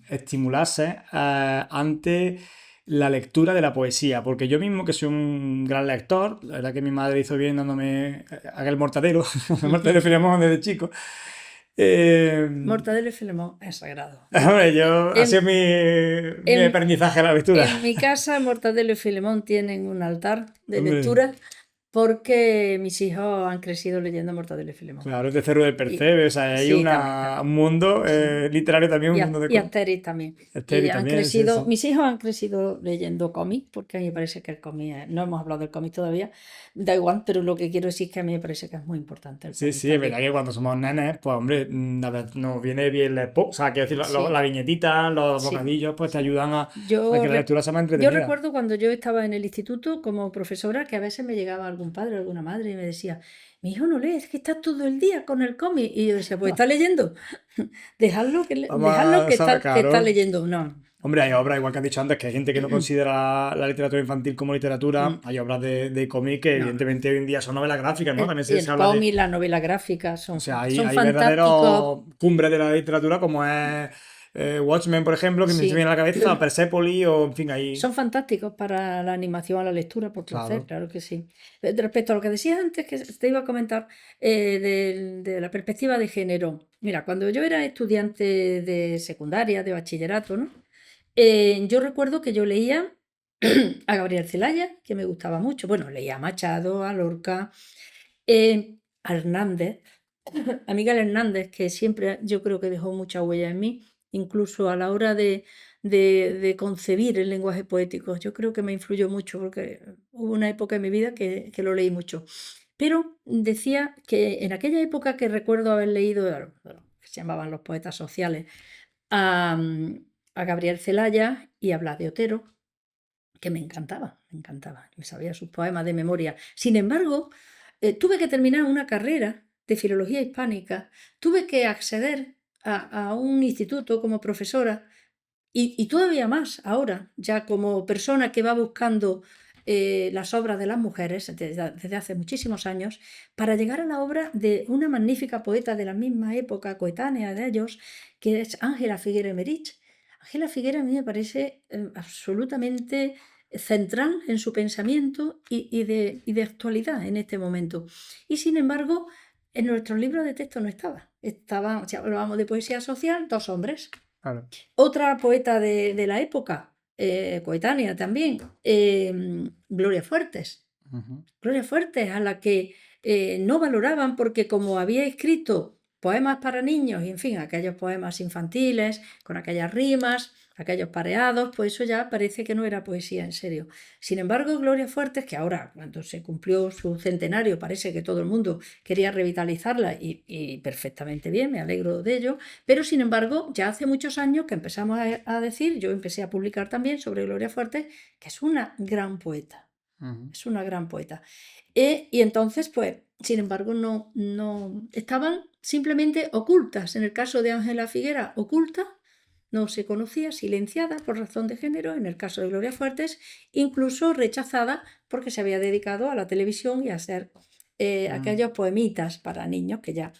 estimulase ante la lectura de la poesía, porque yo mismo que soy un gran lector, la verdad que mi madre hizo bien dándome aquel mortadelo, el mortadelo de Filemón desde chico. Eh, Mortadelo y Filemón es sagrado. hombre, yo, ha sido En, mi en, aprendizaje a la lectura. en mi casa, Mortadelo y Filemón tienen un altar de Hombre, lectura porque mis hijos han crecido leyendo Mortadelo y Filemón. claro, es de Cero del Y Percebe, o sea, hay sí, también, un también. mundo Sí. literario también, un mundo de Y Asterix también. Y Esteri han también, sí, crecido, sí. mis hijos han crecido leyendo cómics, porque a mí me parece que el cómic, no hemos hablado del cómic todavía, da igual, pero lo que quiero decir es que a mí me parece que es muy importante el Sí, cómic sí, es verdad también. que cuando somos nenes, pues hombre, a ver, nos viene bien la o sea, quiero decir, Sí, la viñetita, los sí. bocadillos, pues te ayudan a Yo, que la lectura sea más yo entretenida. recuerdo cuando yo estaba en el instituto como profesora que a veces me llegaba algún padre o alguna madre y me decía, mi hijo no lee, es que está todo el día con el cómic. Y yo decía, pues está leyendo, Vamos dejadlo a saber, que está claro. leyendo. No, Hombre, hay obras, igual que has dicho antes, que hay gente que no considera la literatura infantil como literatura. mm, Hay obras de cómic que, no, no. evidentemente, hoy en día son novelas gráficas, ¿no? También se El habla de. cómic, la novela gráfica O sea, son hay fantásticos, verdaderos cumbres de la literatura, como es Watchmen, por ejemplo, que me se sí, viene a la cabeza, Persepolis, o en fin, ahí. son fantásticos para la animación a la lectura por placer, Claro. claro que sí. Respecto a lo que decías antes, que te iba a comentar de la perspectiva de género. Mira, cuando yo era estudiante de secundaria, de bachillerato, ¿no? Yo recuerdo que yo leía a Gabriel Celaya, que me gustaba mucho. Bueno, leía a Machado, a Lorca, a Hernández, a Miguel Hernández, que siempre yo creo que dejó mucha huella en mí, incluso a la hora de concebir el lenguaje poético. Yo creo que me influyó mucho porque hubo una época en mi vida que lo leí mucho. Pero decía que en aquella época que recuerdo haber leído, que se llamaban los poetas sociales, a, a Gabriel Celaya y a Blas de Otero, que me encantaba, me sabía sus poemas de memoria. Sin embargo, tuve que terminar una carrera de filología hispánica, tuve que acceder a un instituto como profesora y todavía más ahora, ya como persona que va buscando las obras de las mujeres desde hace muchísimos años, para llegar a la obra de una magnífica poeta de la misma época, coetánea de ellos, que es Ángela Figuera Emerich. Ángela Figuera a mí me parece absolutamente central en su pensamiento y de actualidad en este momento. Y sin embargo, en nuestros libros de texto no estaba. Estaban, si hablábamos de poesía social, dos hombres. Claro. Otra poeta de la época, coetánea también, Gloria Fuertes. Ujú. Gloria Fuertes, a la que no valoraban porque como había escrito poemas para niños y en fin, aquellos poemas infantiles, con aquellas rimas, aquellos pareados, pues eso ya parece que no era poesía en serio. Sin embargo, Gloria Fuertes, que ahora cuando se cumplió su centenario parece que todo el mundo quería revitalizarla y perfectamente bien, me alegro de ello, pero sin embargo ya hace muchos años que empezamos a decir, yo empecé a publicar también sobre Gloria Fuertes, que es una gran poeta. Ujú. Es una gran poeta. Y entonces, pues, sin embargo, no estaban simplemente ocultas. En el caso de Ángela Figuera, oculta, no se conocía, silenciada por razón de género. En el caso de Gloria Fuertes, incluso rechazada porque se había dedicado a la televisión y a hacer Mm. aquellos poemitas para niños que ya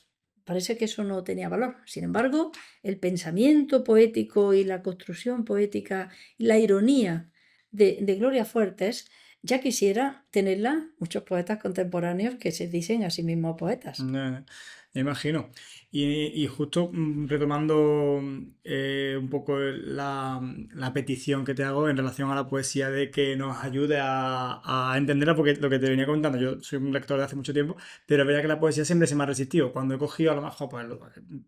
parece que eso no tenía valor. Sin embargo, el pensamiento poético y la construcción poética y la ironía de Gloria Fuertes ya quisiera tenerla muchos poetas contemporáneos que se dicen a sí mismos poetas. Me imagino. Y justo retomando un poco la petición que te hago en relación a la poesía de que nos ayude a entenderla, porque lo que te venía comentando, yo soy un lector de hace mucho tiempo, pero es verdad que la poesía siempre se me ha resistido. Cuando he cogido, a lo mejor, pues,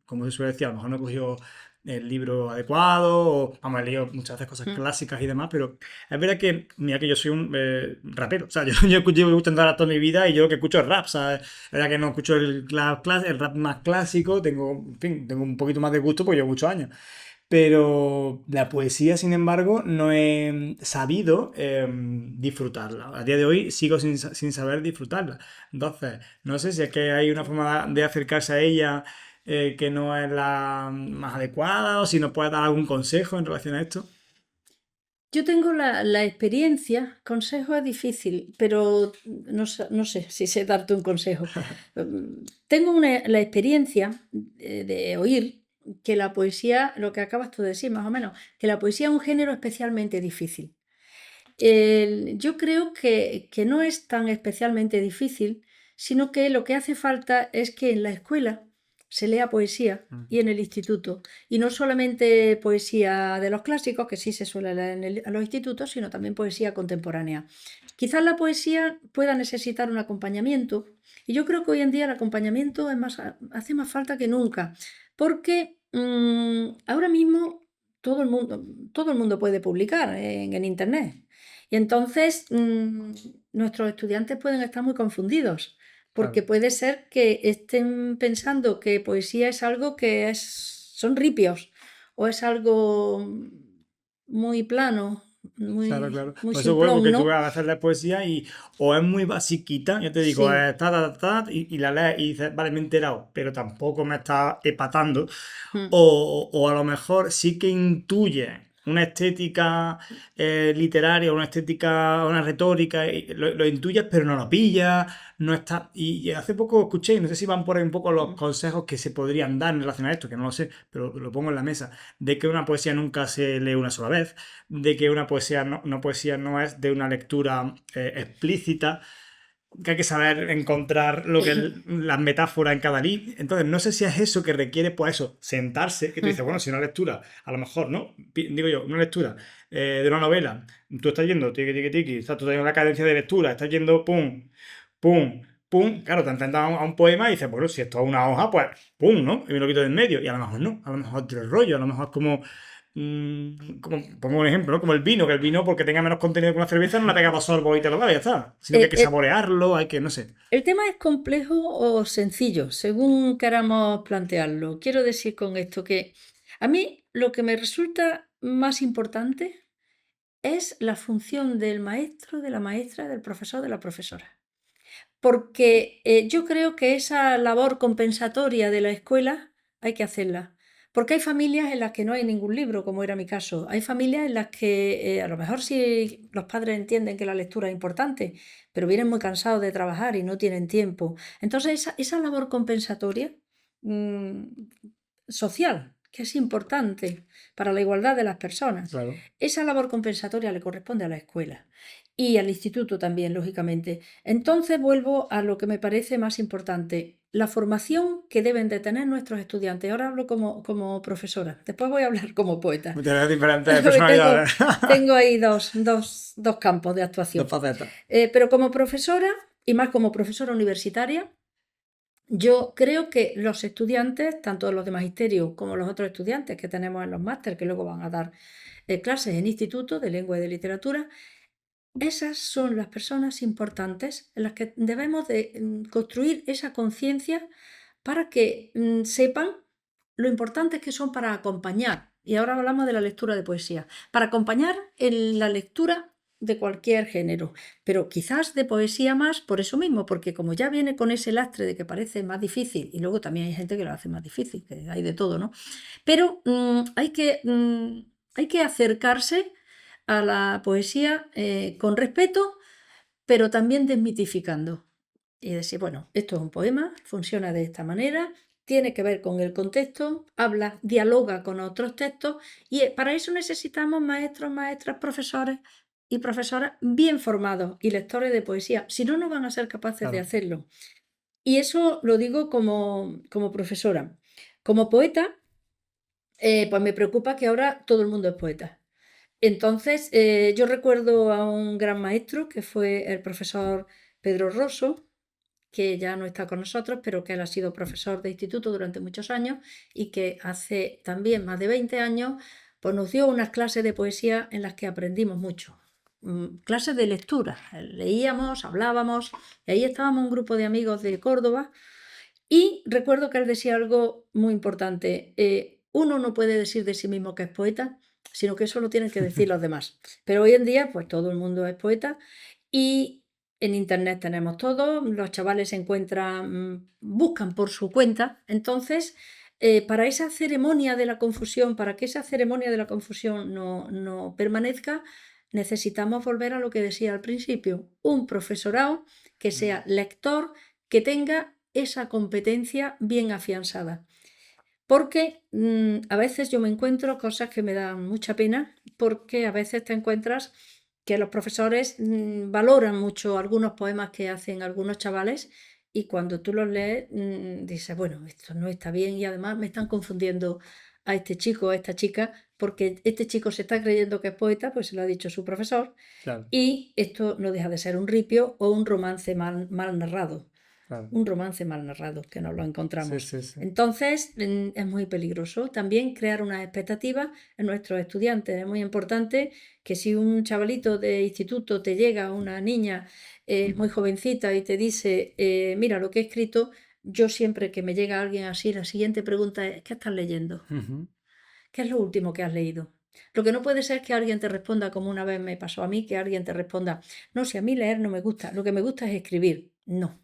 como se suele decir, a lo mejor no he cogido el libro adecuado, o vamos, he leído muchas veces cosas Mm. clásicas y demás, pero es verdad que, mira que yo soy un rapero, o sea, yo llevo escuchando rap toda mi vida y yo lo que escucho es rap, ¿sabes? Es verdad que no escucho el rap más clásico, en fin, tengo un poquito más de gusto porque llevo muchos años. Pero la poesía, sin embargo, no he sabido disfrutarla. A día de hoy sigo sin saber disfrutarla. Entonces, no sé si es que hay una forma de acercarse a ella que no es la más adecuada o si nos puedes dar algún consejo en relación a esto. Yo tengo la experiencia, consejo es difícil, pero no sé si sé darte un consejo. Tengo la experiencia de oír que la poesía, lo que acabas tú de decir más o menos, que la poesía es un género especialmente difícil. Yo creo que no es tan especialmente difícil, sino que lo que hace falta es que en la escuela se lea poesía y en el instituto. Y no solamente poesía de los clásicos, que sí se suele leer en los institutos, sino también poesía contemporánea. Quizás la poesía pueda necesitar un acompañamiento, y yo creo que hoy en día el acompañamiento hace más falta que nunca, porque ahora mismo todo el mundo puede publicar en Internet. Y entonces nuestros estudiantes pueden estar muy confundidos, porque Claro. puede ser que estén pensando que poesía es algo son ripios, o es algo muy plano, Claro, muy, claro. muy Por eso vuelvo, simplón, que tú ¿no? a veces lees poesía y o es muy basiquita, yo te digo, Sí. y la lees y dices, vale, me he enterado, pero tampoco me está epatando. Mm. O a lo mejor sí que intuye una estética literaria, una estética, una retórica, y lo intuyes, pero no lo pillas, no está. Y hace poco escuché, no sé si van por ahí un poco los Mm. consejos que se podrían dar en relación a esto, que no lo sé, pero lo pongo en la mesa, de que una poesía nunca se lee una sola vez, de que una poesía no es de una lectura explícita, que hay que saber encontrar las metáforas en cada línea. Entonces, no sé si es eso que requiere, pues eso, sentarse, que tú dices, bueno, si una lectura, a lo mejor, ¿no? Digo yo, una lectura de una novela, tú estás yendo tiki, tiki, tiki, estás tú teniendo la cadencia de lectura, estás yendo pum, pum, pum, claro, te enfrentas a un poema y dices, bueno, si esto es una hoja, pues pum, ¿no? Y me lo quito de en medio. Y a lo mejor no, a lo mejor otro rollo, a lo mejor como pongo un ejemplo, ¿no? Como el vino, que el vino, porque tenga menos contenido que una cerveza, no le pega dos sorbos y te lo da, ya está. Sino que hay Eh, que eh, saborearlo, hay que, no sé. el tema es complejo o sencillo, según queramos plantearlo. Quiero decir con esto que a mí lo que me resulta más importante es la función del maestro, de la maestra, del profesor, de la profesora. Porque yo creo que esa labor compensatoria de la escuela hay que hacerla. Porque hay familias en las que no hay ningún libro, como era mi caso. Hay familias en las que a lo mejor sí los padres entienden que la lectura es importante, pero vienen muy cansados de trabajar y no tienen tiempo. Entonces esa labor compensatoria mm, social, que es importante para la igualdad de las personas, Claro. esa labor compensatoria le corresponde a la escuela y al instituto también, lógicamente. Entonces vuelvo a lo que me parece más importante, la formación que deben de tener nuestros estudiantes. Ahora hablo como profesora, después voy a hablar como poeta. Tienes diferentes Porque personalidades. tengo ahí dos campos de Dos actuación. facetas. Pero como profesora, y más como profesora universitaria, yo creo que los estudiantes, tanto los de magisterio como los otros estudiantes que tenemos en los másteres, que luego van a dar clases en institutos de lengua y de literatura, esas son las personas importantes en las que debemos de construir esa conciencia para que sepan lo importantes que son para acompañar. Y ahora hablamos de la lectura de poesía. Para acompañar en la lectura de cualquier género, pero quizás de poesía más por eso mismo, porque como ya viene con ese lastre de que parece más difícil, y luego también hay gente que lo hace más difícil, que hay de todo, ¿no? Pero hay que acercarse a la poesía con respeto, pero también desmitificando. Y decir, bueno, esto es un poema, funciona de esta manera, tiene que ver con el contexto, habla, dialoga con otros textos, y para eso necesitamos maestros, maestras, profesores y profesoras bien formados y lectores de poesía. Si no, no van a ser capaces de Claro. hacerlo. Y eso lo digo como profesora. Como poeta, pues me preocupa que ahora todo el mundo es poeta. Entonces, yo recuerdo a un gran maestro que fue el profesor Pedro Rosso, que ya no está con nosotros, pero que él ha sido profesor de instituto durante muchos años y que hace también más de 20 años pues nos dio unas clases de poesía en las que aprendimos mucho. Clases de lectura. Leíamos, hablábamos, y ahí estábamos un grupo de amigos de Córdoba y recuerdo que él decía algo muy importante. Uno no puede decir de sí mismo que es poeta, sino que eso lo tienen que decir los demás. Pero hoy en día, pues todo el mundo es poeta y en internet tenemos todo, los chavales se encuentran, buscan por su cuenta. Entonces, para esa ceremonia de la confusión, para que esa ceremonia de la confusión no permanezca, necesitamos volver a lo que decía al principio, un profesorado que sea lector, que tenga esa competencia bien afianzada. Porque a veces yo me encuentro cosas que me dan mucha pena, porque a veces te encuentras que los profesores valoran mucho algunos poemas que hacen algunos chavales y cuando tú los lees dices, bueno, esto no está bien y además me están confundiendo a este chico o a esta chica porque este chico se está creyendo que es poeta, pues se lo ha dicho su profesor Claro, y esto no deja de ser un ripio o un romance mal narrado. claro. Un romance mal narrado, que nos lo Sí, encontramos. sí, sí. Entonces, es muy peligroso. También crear unas expectativas en nuestros estudiantes. Es muy importante que si un chavalito de instituto te llega, una niña muy jovencita y te dice, mira lo que he escrito, yo siempre que me llega alguien así, la siguiente pregunta es, ¿qué estás leyendo? Ujú. ¿Qué es lo último que has leído? Lo que no puede ser es que alguien te responda, como una vez me pasó a mí, que alguien te responda, no, si a mí leer no me gusta, lo que me gusta es escribir. No,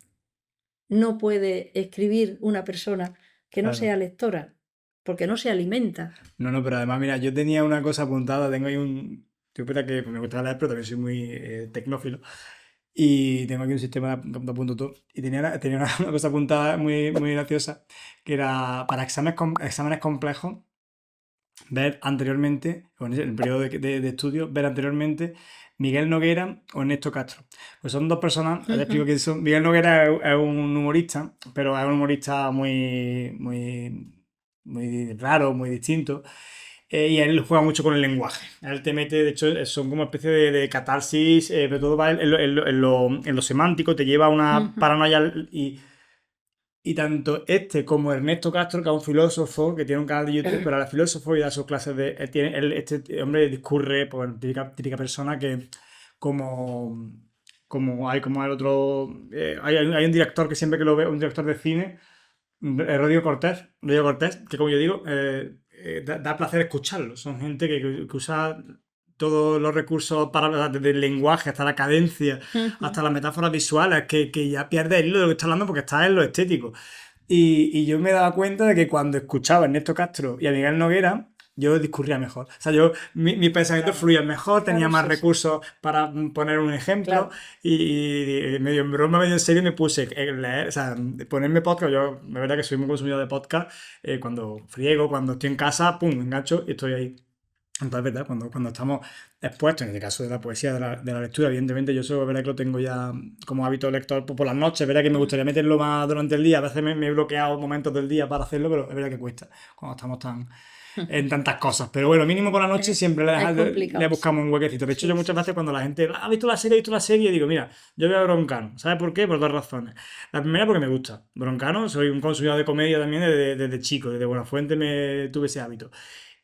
no puede escribir una persona que no Claro. sea lectora, porque no se alimenta. No, pero además, mira, yo tenía una cosa apuntada, tengo ahí un... Yo espera que me gusta leer, pero también soy muy tecnófilo. Y tengo aquí un sistema de apunto todo. Y tenía una cosa apuntada muy, muy graciosa, que era para exámenes complejos, ver anteriormente, o en el periodo de estudio, ver anteriormente Miguel Noguera o Ernesto Castro. Pues son dos personas, te explico quién son. Miguel Noguera es un humorista, pero es un humorista muy, muy, muy raro, muy distinto. Y él juega mucho con el lenguaje. Él te mete, de hecho, son como especie de catarsis, pero todo va en lo semántico, te lleva a una paranoia y tanto este como Ernesto Castro, que es un filósofo que tiene un canal de YouTube, pero el filósofo y da sus clases de. Este hombre discurre, pues, típica persona que, como. Como el otro. Hay un director que siempre que lo ve, un director de cine, Rodrigo Cortés, que como yo digo, da placer escucharlo. Son gente que usa todos los recursos desde el lenguaje hasta la cadencia, hasta las metáforas visuales, que ya pierde el hilo de lo que está hablando porque está en lo estético. Y yo me daba cuenta de que cuando escuchaba a Ernesto Castro y a Miguel Noguera, yo discurría mejor. O sea, mi pensamiento fluía mejor, tenía Claro, más sí, sí. recursos para poner un ejemplo. Claro. Y medio en broma, medio en serio, me puse leer, o sea, ponerme podcast. Yo, la verdad que soy muy consumidor de podcast. Cuando friego, cuando estoy en casa, pum, me engancho y estoy ahí. Entonces, ¿verdad? Cuando estamos expuestos, en el caso de la poesía, de la lectura, evidentemente yo eso, ¿verdad? Que lo tengo ya como hábito lector por las noches, ¿verdad? Que me gustaría meterlo más durante el día. A veces me he bloqueado momentos del día para hacerlo, pero es verdad que cuesta cuando estamos en tantas cosas. Pero bueno, mínimo por la noche siempre Es le complicado, buscamos sí. un huequecito. De hecho, yo Sí, muchas sí, veces sí. cuando la gente ha visto la serie, digo, mira, yo voy a Broncano. ¿Sabes por qué? Por dos razones. La primera, porque me gusta. Broncano, soy un consumidor de comedia también desde chico, desde Buenafuente me tuve ese hábito.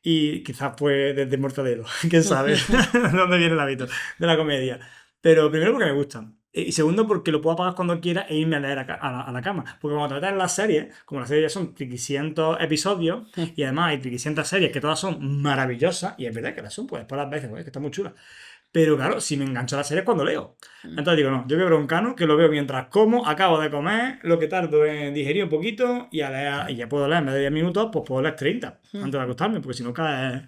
Y quizás pues desde Mortadelo, quién sabe de dónde viene el hábito de la comedia. Pero primero porque me gustan. Y segundo porque lo puedo apagar cuando quiera e irme a leer a la cama. Porque cuando te metes en las series, como las series ya son 300 episodios, y además hay 300 series que todas son maravillosas, y es verdad que las son, pues por las veces, pues, que están muy chulas. Pero claro, si me engancho a la serie es cuando leo. Entonces digo, no, yo veo Broncano, que lo veo mientras como, acabo de comer, lo que tardo en digerir un poquito y a leer, y ya puedo leer en vez de 10 minutos, pues puedo leer 30 antes de acostarme, porque si no caes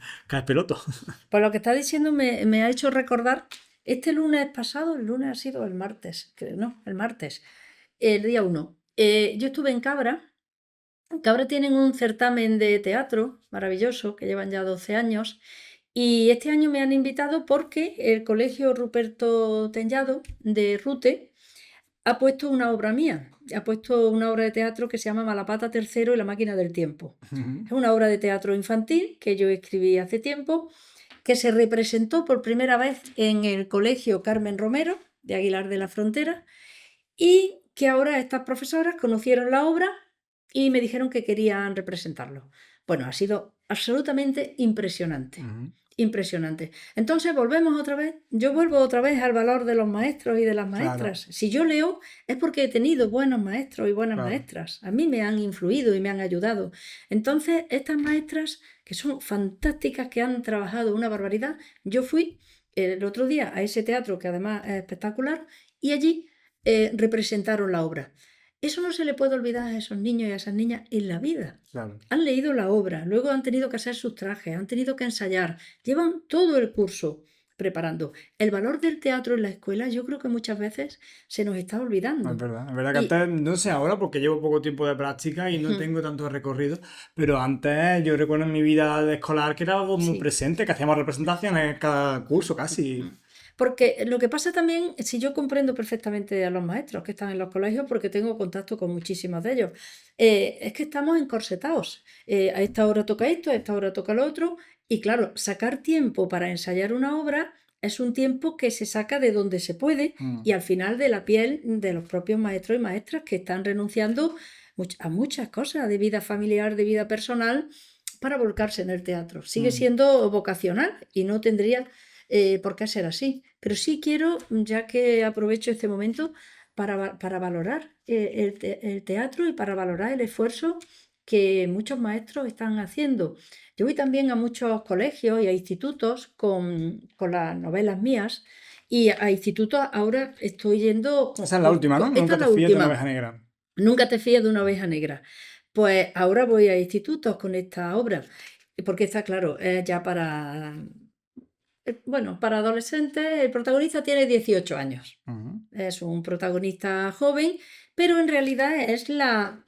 peloto. Pues lo que está diciendo me ha hecho recordar este lunes pasado, el lunes ha sido el martes, creo, no, el martes, el día 1. Yo estuve en Cabra. En Cabra tienen un certamen de teatro maravilloso que llevan ya 12 años y este año me han invitado porque el Colegio Ruperto Tellado de Rute ha puesto una obra mía, ha puesto una obra de teatro que se llama Malapata III y la máquina del tiempo. Es una obra de teatro infantil que yo escribí hace tiempo, que se representó por primera vez en el Colegio Carmen Romero de Aguilar de la Frontera y que ahora estas profesoras conocieron la obra y me dijeron que querían representarlo. Bueno, ha sido absolutamente impresionante. Impresionante. Entonces volvemos otra vez, yo vuelvo otra vez al valor de los maestros y de las Claro, maestras. Si yo leo es porque he tenido buenos maestros y buenas claro. maestras. A mí me han influido y me han ayudado. Entonces, estas maestras que son fantásticas, que han trabajado una barbaridad, yo fui el otro día a ese teatro que además es espectacular y allí representaron la obra. Eso no se le puede olvidar a esos niños y a esas niñas en la vida. Claro. Han leído la obra, luego han tenido que hacer sus trajes, han tenido que ensayar, llevan todo el curso preparando. El valor del teatro en la escuela yo creo que muchas veces se nos está olvidando. Es verdad que Y antes, no sé ahora porque llevo poco tiempo de práctica y no tengo tanto recorrido, pero antes yo recuerdo en mi vida escolar que era algo muy sí. presente, que hacíamos representaciones cada curso casi. Porque lo que pasa también, si yo comprendo perfectamente a los maestros que están en los colegios, porque tengo contacto con muchísimos de ellos, es que estamos encorsetados. A esta hora toca esto, a esta hora toca lo otro, y claro, sacar tiempo para ensayar una obra es un tiempo que se saca de donde se puede y al final de la piel de los propios maestros y maestras que están renunciando a muchas cosas de vida familiar, de vida personal, para volcarse en el teatro. Sigue siendo vocacional y no tendría por qué ser así. Pero sí quiero, ya que aprovecho este momento, para valorar el teatro y para valorar el esfuerzo que muchos maestros están haciendo. Yo voy también a muchos colegios y a institutos con las novelas mías y a institutos ahora estoy yendo... Esa es la última, ¿no? Esta Nunca es te la fíes de una última. oveja negra. Nunca te fíes de una oveja negra. Pues ahora voy a institutos con esta obra, porque está claro, es ya bueno, para adolescentes. El protagonista tiene 18 años. Es un protagonista joven, pero en realidad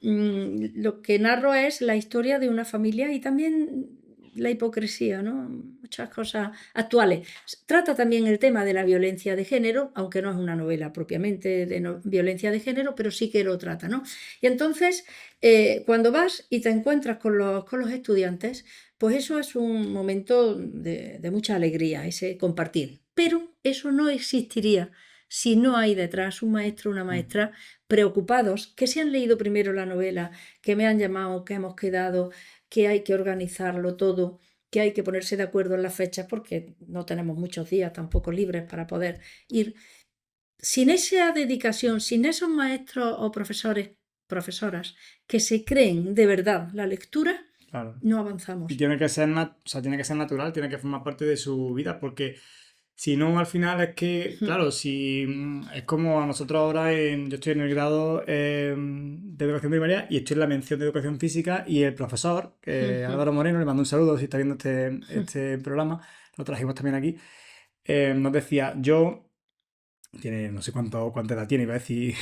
lo que narro es la historia de una familia y también la hipocresía, ¿no? Muchas cosas actuales. Trata también el tema de la violencia de género, aunque no es una novela propiamente de violencia de género, pero sí que lo trata, ¿no? Y entonces, cuando vas y te encuentras con los estudiantes, pues eso es un momento de mucha alegría, ese compartir. Pero eso no existiría si no hay detrás un maestro o una maestra preocupados, que se han leído primero la novela, que me han llamado, que hemos quedado, que hay que organizarlo todo, que hay que ponerse de acuerdo en las fechas, porque no tenemos muchos días tampoco libres para poder ir. Sin esa dedicación, sin esos maestros o profesoras que se creen de verdad la lectura, Claro. no avanzamos. Y tiene que ser, tiene que ser natural, tiene que formar parte de su vida, porque si no, al final es que, claro, si es como a nosotros ahora, yo estoy en el grado de educación primaria y estoy en la mención de educación física y el profesor, Álvaro Moreno, le mando un saludo si está viendo este programa, lo trajimos también aquí, nos decía, tiene, no sé cuánta edad tiene, iba a decir,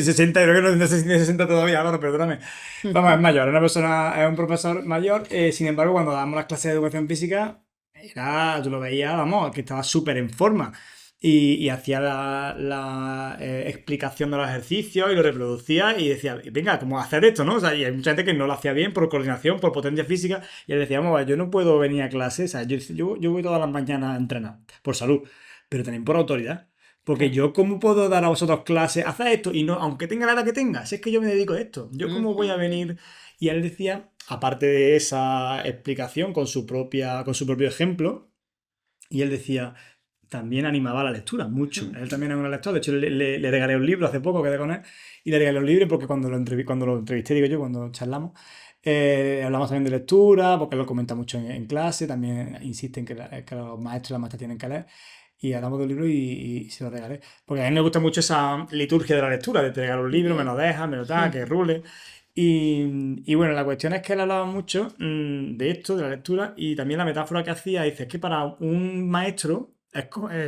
60, creo que no sé si tiene 60 todavía, Álvaro, perdóname. Vamos, es mayor, es un profesor mayor, sin embargo, cuando dábamos las clases de educación física, tú lo veías, vamos, que estaba súper en forma. Y hacía la explicación de los ejercicios y lo reproducía y decía, venga, ¿cómo hacer esto, no? O sea, y hay mucha gente que no lo hacía bien por coordinación, por potencia física, y él decía, vamos, yo no puedo venir a clase, o sea, yo voy todas las mañanas a entrenar, por salud, pero también por autoridad. Porque yo, ¿cómo puedo dar a vosotros clases? Haz esto, y no, aunque tenga la edad que tenga, si es que yo me dedico a esto, ¿yo cómo voy a venir? Y él decía, aparte de esa explicación con su propio ejemplo, y él decía, también animaba la lectura, mucho. Él también es un lector, de hecho le regalé un libro hace poco, quedé con él, y le regalé un libro porque cuando lo entrevisté, digo yo, cuando charlamos, hablamos también de lectura, porque él lo comenta mucho en clase, también insiste en que los maestros y las maestras tienen que leer. Y hablamos del libro y se lo regalé. Porque a él me gusta mucho esa liturgia de la lectura, de te regalo un libro, me lo dejas, me lo da, que rule. Y bueno, la cuestión es que él hablaba mucho de esto, de la lectura, y también la metáfora que hacía, dice, es que para un maestro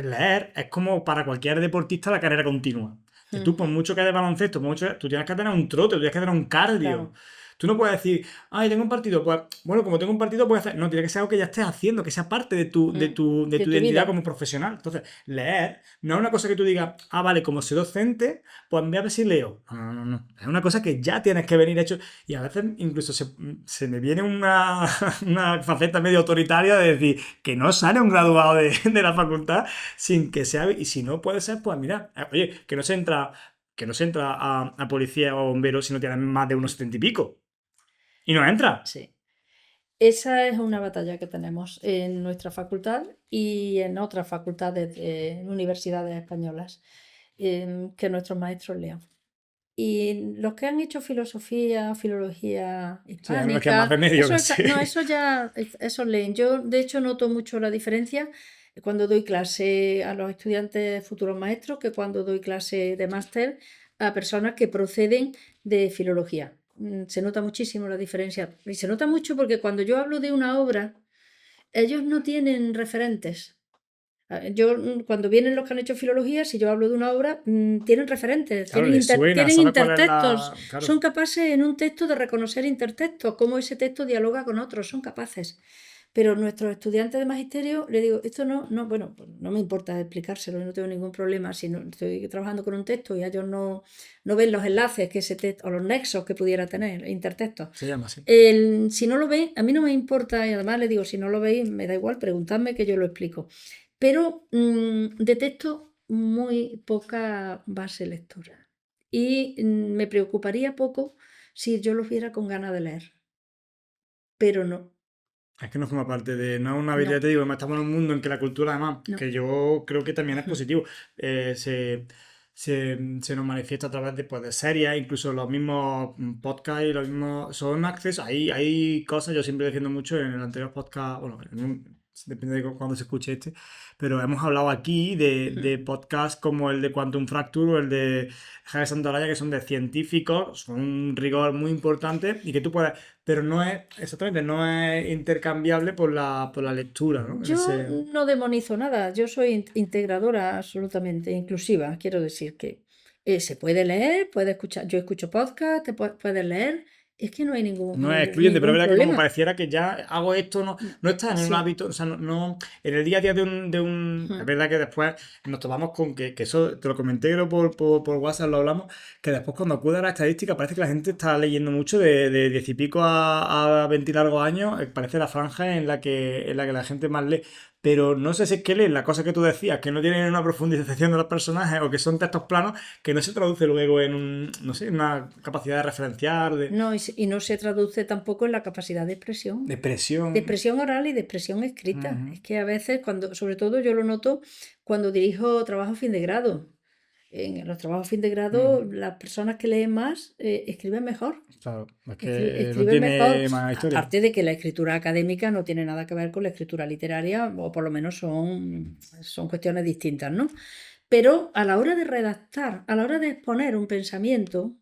leer es como para cualquier deportista la carrera continua. Tú, por mucho que de baloncesto, tú tienes que tener un trote, tú tienes que tener un cardio. Claro. Tú no puedes decir, ay, tengo un partido, pues, bueno, como tengo un partido, puedes hacer. No, tiene que ser algo que ya estés haciendo, que sea parte de tu identidad vida. como profesional. Entonces, leer no es una cosa que tú digas, vale, como soy docente, pues voy a ver si leo. No. Es una cosa que ya tienes que venir hecho. Y a veces incluso se me viene una faceta medio autoritaria de decir que no sale un graduado de la facultad sin que sea. Y si no puede ser, pues mira, oye, que no se entra a policía o bomberos si no tienes más de unos 70 y pico. Y no entra. Sí. Esa es una batalla que tenemos en nuestra facultad y en otras facultades de universidades españolas, que nuestros maestros lean. Y los que han hecho filosofía, filología Sí, hay unos que más hispánica, remedio que eso leen. Yo, de hecho, noto mucho la diferencia cuando doy clase a los estudiantes futuros maestros que cuando doy clase de máster a personas que proceden de filología. Se nota muchísimo la diferencia. Y se nota mucho porque cuando yo hablo de una obra, ellos no tienen referentes. Cuando vienen los que han hecho filología, si yo hablo de una obra, tienen referentes, Claro, tienen, les suena, tienen sabe cuál es intertextos, claro. son capaces en un texto de reconocer intertextos, cómo ese texto dialoga con otros, son capaces. Pero nuestros estudiantes de magisterio, le digo, esto bueno, pues no me importa explicárselo, no tengo ningún problema. Si no, estoy trabajando con un texto y ellos no ven los enlaces que ese texto, o los nexos que pudiera tener, intertextos. Se llama así. Si no lo ven, a mí no me importa, y además le digo, si no lo veis, me da igual, preguntadme que yo lo explico. Pero detecto muy poca base lectora. Y me preocuparía poco si yo lo viera con ganas de leer. Pero no. Es que no forma parte de... No es una habilidad, te digo, estamos en un mundo en que la cultura, además, que yo creo que también es positivo, se nos manifiesta a través de, pues, de series, incluso los mismos podcasts y los mismos... Son accesos, hay cosas, yo siempre defiendo mucho en el anterior podcast, bueno, depende de cuándo se escuche este, pero hemos hablado aquí de podcasts como el de Quantum Fracture o el de Javier Santolaya, que son de científicos, son un rigor muy importante y que tú puedes... Pero no es, exactamente, no es intercambiable por la lectura, ¿no? Yo no demonizo nada, yo soy integradora absolutamente, inclusiva, quiero decir que se puede leer, puede escuchar, yo escucho podcast, puedes leer, es que no hay No es excluyente, pero es verdad que como problema. pareciera que ya hago esto, no está en un hábito, o sea, en el día a día de un es verdad que después nos topamos con que eso, te lo comenté creo por WhatsApp, lo hablamos, que después cuando acude a la estadística parece que la gente está leyendo mucho de 10 y pico a 20 y largos años, parece la franja en la que la gente más lee. Pero no sé si es que leen la cosa que tú decías, que no tienen una profundización de los personajes o que son textos planos, que no se traduce luego en no sé, una capacidad de referenciar. No, y no se traduce tampoco en la capacidad de expresión. De expresión. De expresión oral y de expresión escrita. Es que a veces, sobre todo yo lo noto cuando dirijo trabajo fin de grado. En los trabajos fin de grado, las personas que leen más escriben mejor. Claro, es que escriben no tiene mejor. más historia. Aparte de que la escritura académica no tiene nada que ver con la escritura literaria, o por lo menos son cuestiones distintas, ¿no? Pero a la hora de redactar, a la hora de exponer un pensamiento,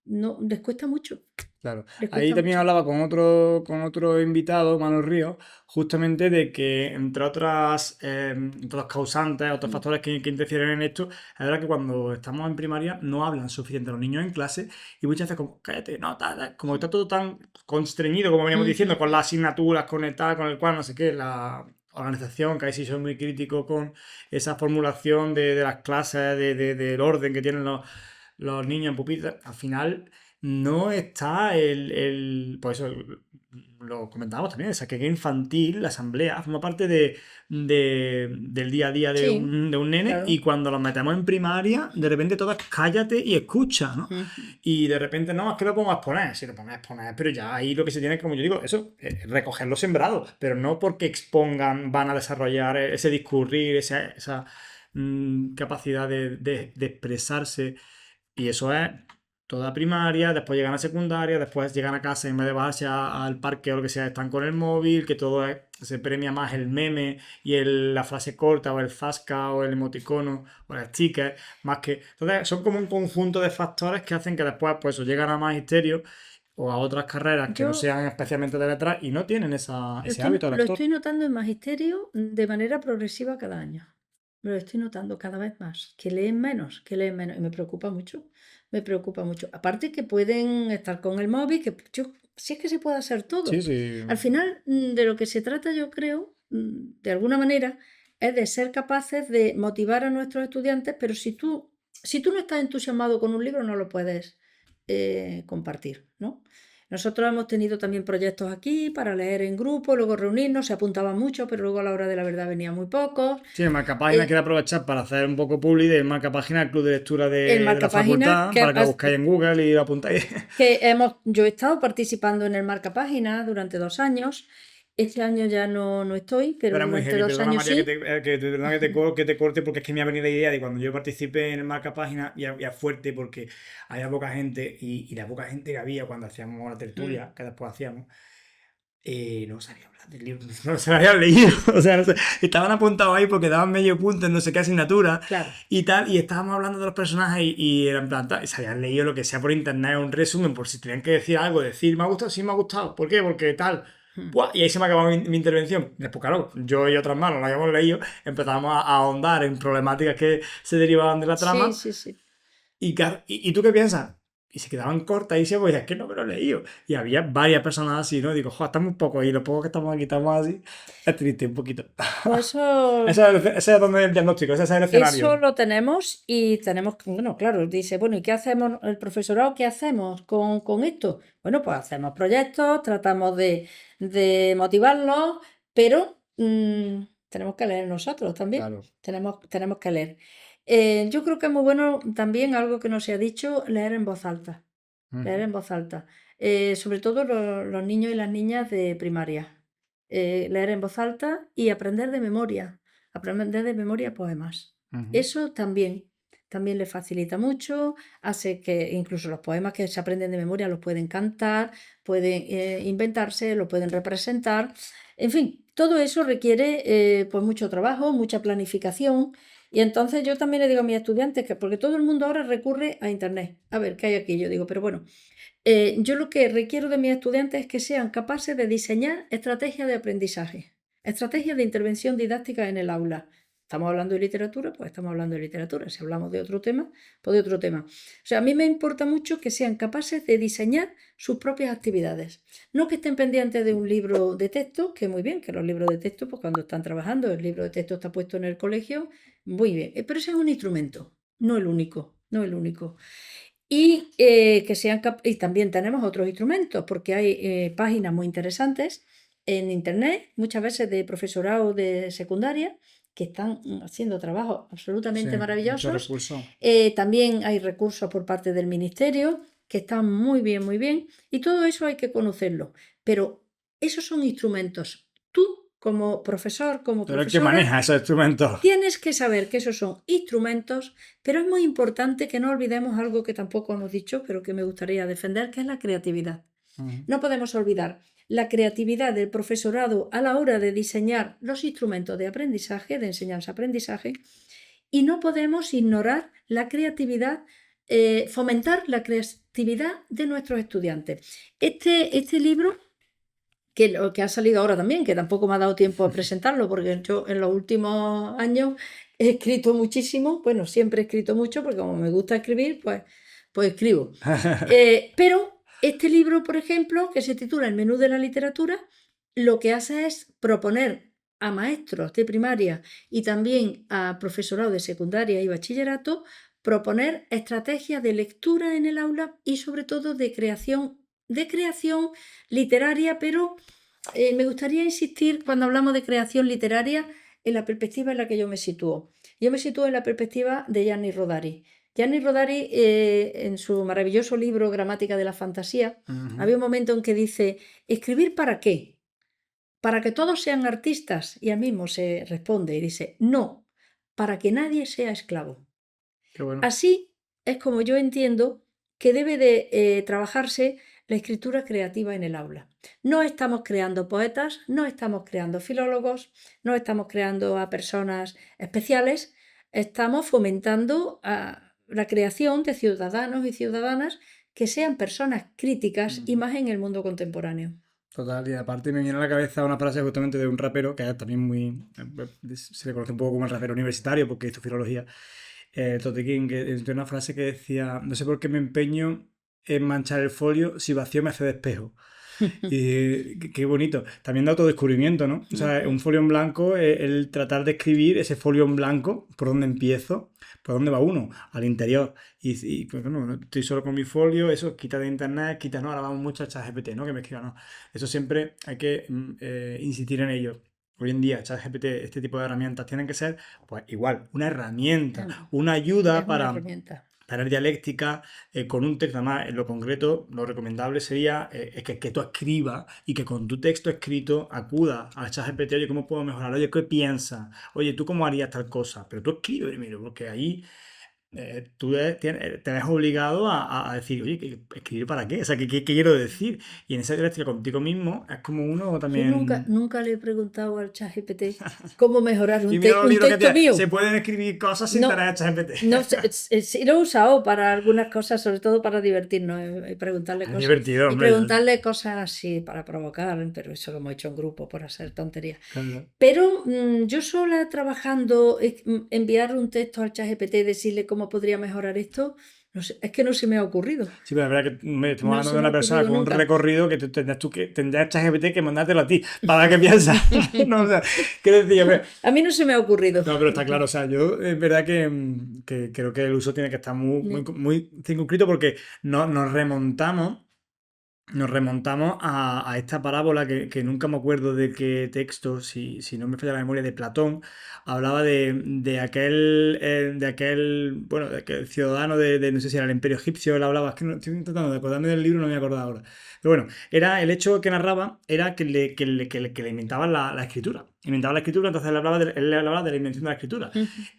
no, les cuesta mucho. Claro. Ahí también hablaba con otro invitado, Manuel Ríos, justamente de que, entre otros causantes, otros factores que interfieren en esto, es verdad que cuando estamos en primaria no hablan suficiente los niños en clase y muchas veces como, cállate, no, como está todo tan constreñido, como veníamos diciendo, con las asignaturas, con el tal, con el cual, no sé qué, la organización, que ahí sí soy muy crítico con esa formulación de las clases, del orden que tienen los niños en pupitres, al final no está pues eso, lo comentábamos también, esa que infantil, la asamblea, forma parte del día a día de un nene, claro. Y cuando los metemos en primaria, de repente todas cállate y escucha, ¿no? Y de repente, no, es que lo pongo a exponer, sí, lo pongo a exponer, pero ya ahí lo que se tiene, como yo digo, eso, recoger los sembrados, pero no porque expongan van a desarrollar ese discurrir, esa capacidad de expresarse, y eso es toda primaria, después llegan a secundaria, después llegan a casa y en vez de bajarse al parque o lo que sea, están con el móvil, que todo se premia más el meme y la frase corta o el zasca o el emoticono o el sticker, más que... Entonces son como un conjunto de factores que hacen que después pues llegan a magisterio o a otras carreras que no sean especialmente de letras y no tienen ese hábito lector. Lo estoy notando en magisterio de manera progresiva cada año. Lo estoy notando cada vez más, que leen menos, y me preocupa mucho. Me preocupa mucho. Aparte que pueden estar con el móvil, si es que se puede hacer todo. Sí. Al final, de lo que se trata, yo creo, de alguna manera, es de ser capaces de motivar a nuestros estudiantes, pero si tú no estás entusiasmado con un libro, no lo puedes compartir, ¿no? Nosotros hemos tenido también proyectos aquí para leer en grupo, luego reunirnos, se apuntaban mucho, pero luego a la hora de la verdad venían muy pocos. Sí, el marcapágina quiere aprovechar para hacer un poco publi del marcapágina, el club de lectura de la facultad, para que lo buscáis en Google y lo apuntáis. Yo he estado participando en el marcapágina durante 2 años. Este año ya no estoy, pero durante 2 años María, sí. que te corte, porque es que me ha venido la idea de cuando yo participé en el marcapágina, ya fuerte, porque había poca gente, y la poca gente que había cuando hacíamos la tertulia, que después hacíamos, no sabía hablar del libro, no se lo habían leído, o sea, no sé, estaban apuntados ahí porque daban medio punto en no sé qué asignatura, claro. Y tal, y estábamos hablando de los personajes y eran plan, se habían leído lo que sea por internet, un resumen, por si tenían que decir algo, decir, me ha gustado, sí me ha gustado, ¿por qué? Porque tal. Y ahí se me acabó mi intervención. Después, claro, yo y otras manos lo habíamos leído, empezamos a ahondar en problemáticas que se derivaban de la trama. Sí. Y tú qué piensas? y se quedaban cortadísimos, pues es que no me lo he leído. Y había varias personas así, ¿no? Digo, joder, estamos un poco, y lo poco que estamos aquí estamos así, es triste un poquito. Pues eso, Ese es donde el diagnóstico, ese es el eso escenario. lo tenemos y tenemos, bueno, claro, dice, bueno, ¿y qué hacemos? El profesorado, ¿qué hacemos con esto? Bueno, pues hacemos proyectos, tratamos de motivarlos, pero tenemos que leer nosotros también, Claro. tenemos que leer. Yo creo que es muy bueno también algo que no se ha dicho, leer en voz alta. Leer Ujú, en voz alta. Sobre todo los niños y las niñas de primaria. Leer en voz alta y aprender de memoria. Aprender de memoria poemas. ujú. Eso también le facilita mucho, hace que incluso los poemas que se aprenden de memoria los pueden cantar, pueden inventarse, los pueden representar. En fin, todo eso requiere pues mucho trabajo, mucha planificación. Y entonces yo también le digo a mis estudiantes que, porque todo el mundo ahora recurre a Internet, a ver qué hay aquí. Yo digo, pero bueno, yo lo que requiero de mis estudiantes es que sean capaces de diseñar estrategias de aprendizaje, estrategias de intervención didáctica en el aula. Estamos hablando de literatura, pues estamos hablando de literatura. Si hablamos de otro tema, pues de otro tema. O sea, a mí me importa mucho que sean capaces de diseñar sus propias actividades. No que estén pendientes de un libro de texto, que muy bien, que los libros de texto, pues cuando están trabajando, el libro de texto está puesto en el colegio, muy bien. Pero ese es un instrumento, no el único, no el único. Y también tenemos otros instrumentos, porque hay páginas muy interesantes en internet, muchas veces de profesorado de secundaria, que están haciendo trabajos Sí, absolutamente muchos maravillosos. recursos. También hay recursos por parte del ministerio que están muy bien, muy bien. Y todo eso hay que conocerlo. Pero esos son instrumentos. Tú, como profesor, como Tú eres el que profesora, maneja esos instrumentos. tienes que saber que esos son instrumentos, pero es muy importante que no olvidemos algo que tampoco hemos dicho, pero que me gustaría defender, que es la creatividad. Ujú. No podemos olvidar la creatividad del profesorado a la hora de diseñar los instrumentos de aprendizaje, de enseñanza-aprendizaje, y no podemos ignorar la creatividad, fomentar la creatividad de nuestros estudiantes. Este libro que lo que ha salido ahora también, que tampoco me ha dado tiempo a presentarlo, porque yo en los últimos años he escrito muchísimo, bueno, siempre he escrito mucho, porque como me gusta escribir, pues escribo. Pero este libro, por ejemplo, que se titula El menú de la literatura, lo que hace es proponer a maestros de primaria y también a profesorado de secundaria y bachillerato, proponer estrategias de lectura en el aula y sobre todo de creación literaria, pero me gustaría insistir cuando hablamos de creación literaria en la perspectiva en la que yo me sitúo. Yo me sitúo en la perspectiva de Gianni Rodari. Gianni Rodari, en su maravilloso libro Gramática de la Fantasía, Ujú. había un momento en que dice, ¿escribir para qué? ¿Para que todos sean artistas? Y él mismo se responde y dice, no, para que nadie sea esclavo. Qué bueno. Así es como yo entiendo que debe de trabajarse la escritura creativa en el aula. No estamos creando poetas, no estamos creando filólogos, no estamos creando a personas especiales, estamos fomentando la creación de ciudadanos y ciudadanas que sean personas críticas y más en el mundo contemporáneo. Total, y aparte me viene a la cabeza una frase justamente de un rapero que es también muy. Se le conoce un poco como el rapero universitario porque hizo filología, Tote King, que tiene una frase que decía: No sé por qué me empeño en manchar el folio si vacío me hace de espejo. Y qué bonito. También de autodescubrimiento, ¿no? O sea, un folio en blanco, el tratar de escribir ese folio en blanco, ¿por dónde empiezo? ¿Por dónde va uno? Al interior. Pues bueno, estoy solo con mi folio, eso, quita de internet, quita, no, ahora vamos mucho a ChatGPT, ¿no? Que me escriba, no. Eso siempre hay que insistir en ello. Hoy en día, ChatGPT, este tipo de herramientas tienen que ser, pues igual, una herramienta, una ayuda Es una para herramienta. tener dialéctica con un texto. Además, en lo concreto, lo recomendable sería que tú escribas y que con tu texto escrito acudas al ChatGPT, oye, ¿cómo puedo mejorar? Oye, ¿qué piensas? Oye, ¿tú cómo harías tal cosa? Pero tú escribe primero, porque ahí te ves obligado a decir, oye, ¿escribir para qué? O sea, ¿qué quiero decir? Y en esa dialéctica contigo mismo es como uno Yo nunca, también. nunca le he preguntado al ChatGPT cómo mejorar Y mira los un libros que texto tiene. mío. Se pueden escribir cosas sin No, tener ChatGPT. no sé, sí lo he usado para algunas cosas, sobre todo para divertirnos y preguntarle Es cosas. divertido, Y hombre. preguntarle cosas así para provocar, pero eso lo hemos hecho en grupo por hacer tonterías. Claro. Pero yo sola trabajando, enviar un texto al ChatGPT y decirle cómo podría mejorar esto, No sé, es que no se me ha ocurrido. Sí, pero es verdad que estamos No hablando se de me ha una persona ocurrido con un nunca. recorrido que tendrás ChatGPT que mandártelo a ti para que piensas. No, o sea, ¿qué decía? A mí no se me ha ocurrido. No, pero está claro, o sea, yo es verdad que creo que el uso tiene que estar muy circunscrito porque nos remontamos a esta parábola que nunca me acuerdo de qué texto, si no me falla la memoria, de Platón, hablaba bueno, de aquel ciudadano no sé si era el Imperio Egipcio, él hablaba, es que no, estoy tratando de acordarme del libro, no me acuerdo ahora. Pero bueno, era el hecho que narraba, era que le inventaban la escritura. Inventaba la escritura, entonces él le hablaba de la invención de la escritura.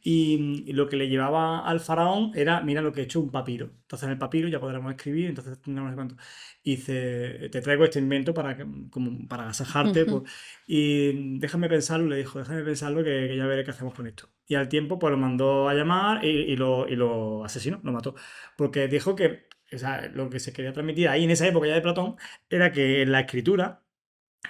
Y lo que le llevaba al faraón era, mira lo que he hecho, un papiro. Entonces en el papiro ya podremos escribir, entonces no sé cuánto. Y dice, te traigo este invento como para agasajarte. Pues, y déjame pensarlo, le dijo, déjame pensarlo que ya veré qué hacemos con esto. Y al tiempo pues lo mandó a llamar y lo asesinó, lo mató. Porque dijo que, o sea, lo que se quería transmitir ahí en esa época ya de Platón era que en la escritura,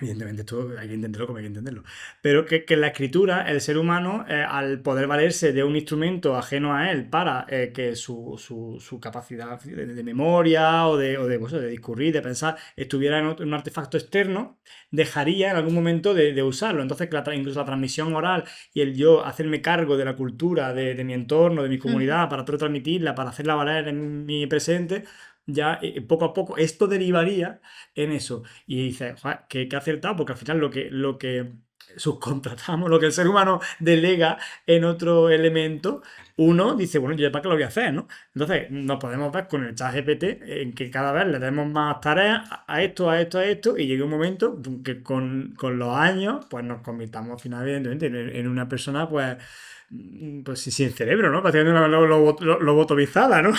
evidentemente esto hay que entenderlo como hay que entenderlo. Pero que en la escritura el ser humano, al poder valerse de un instrumento ajeno a él para que su capacidad de memoria o de discurrir, de pensar, estuviera en un artefacto externo, dejaría en algún momento de usarlo. Entonces, incluso la transmisión oral y el yo hacerme cargo de la cultura, de mi entorno, de mi comunidad, para poder transmitirla, para hacerla valer en mi presente, ya poco a poco esto derivaría en eso. Y dices, que acertado, porque al final lo que subcontratamos, lo que el ser humano delega en otro elemento, uno dice, bueno, ¿yo para qué lo voy a hacer, no? Entonces, nos podemos ver con el chat GPT en que cada vez le demos más tareas a esto, a esto, a esto, y llega un momento que con los años, pues nos convirtamos finalmente, evidentemente, en una persona, pues sin cerebro, ¿no? Prácticamente una lobotomizada, ¿no?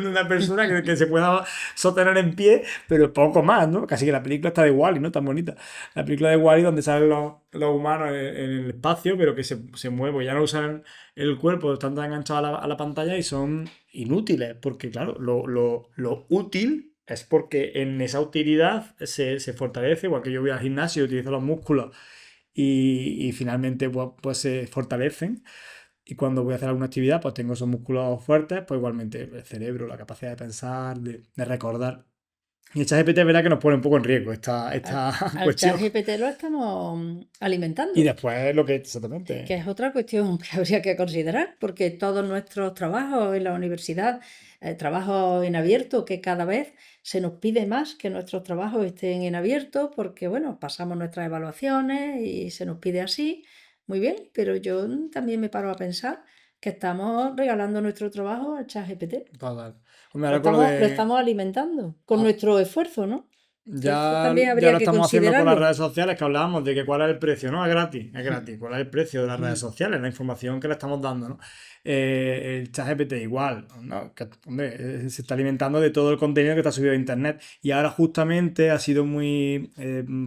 Una persona que se pueda sostener en pie, pero poco más, ¿no? Casi que la película está de Wall-E, ¿no? Tan bonita. La película de Wall-E donde salen los humanos en el espacio, pero que se mueven, ya no usan el cuerpo, están tan enganchados a la pantalla y son inútiles, porque claro, lo útil es porque en esa utilidad se fortalece, igual que yo voy al gimnasio y utilizo los músculos y finalmente pues se fortalecen. Y cuando voy a hacer alguna actividad, pues tengo esos músculos fuertes, pues igualmente el cerebro, la capacidad de pensar, de recordar. Y el ChatGPT es verdad que nos pone un poco en riesgo esta Al cuestión. ChatGPT lo estamos Y alimentando, después lo que que exactamente. es otra cuestión que habría que considerar, porque todos nuestros trabajos en la universidad, trabajos en abierto, que cada vez se nos pide más que nuestros trabajos estén en abierto, porque bueno, pasamos nuestras evaluaciones y se nos pide así, muy bien, pero yo también me paro a pensar que estamos regalando nuestro trabajo al ChatGPT. Total. Hombre, ahora con lo Lo de. estamos alimentando con ah, nuestro esfuerzo, ¿no? Que eso también ya habría lo que estamos haciendo con las considerarlo. redes sociales, que hablábamos de que cuál es el precio, ¿no? Es gratis, es gratis. ¿Cuál es el precio de las redes sociales? La información que le estamos dando, ¿no? El ChatGPT igual, ¿no? Que, hombre, se está alimentando de todo el contenido que está subido a internet. Y ahora justamente ha sido muy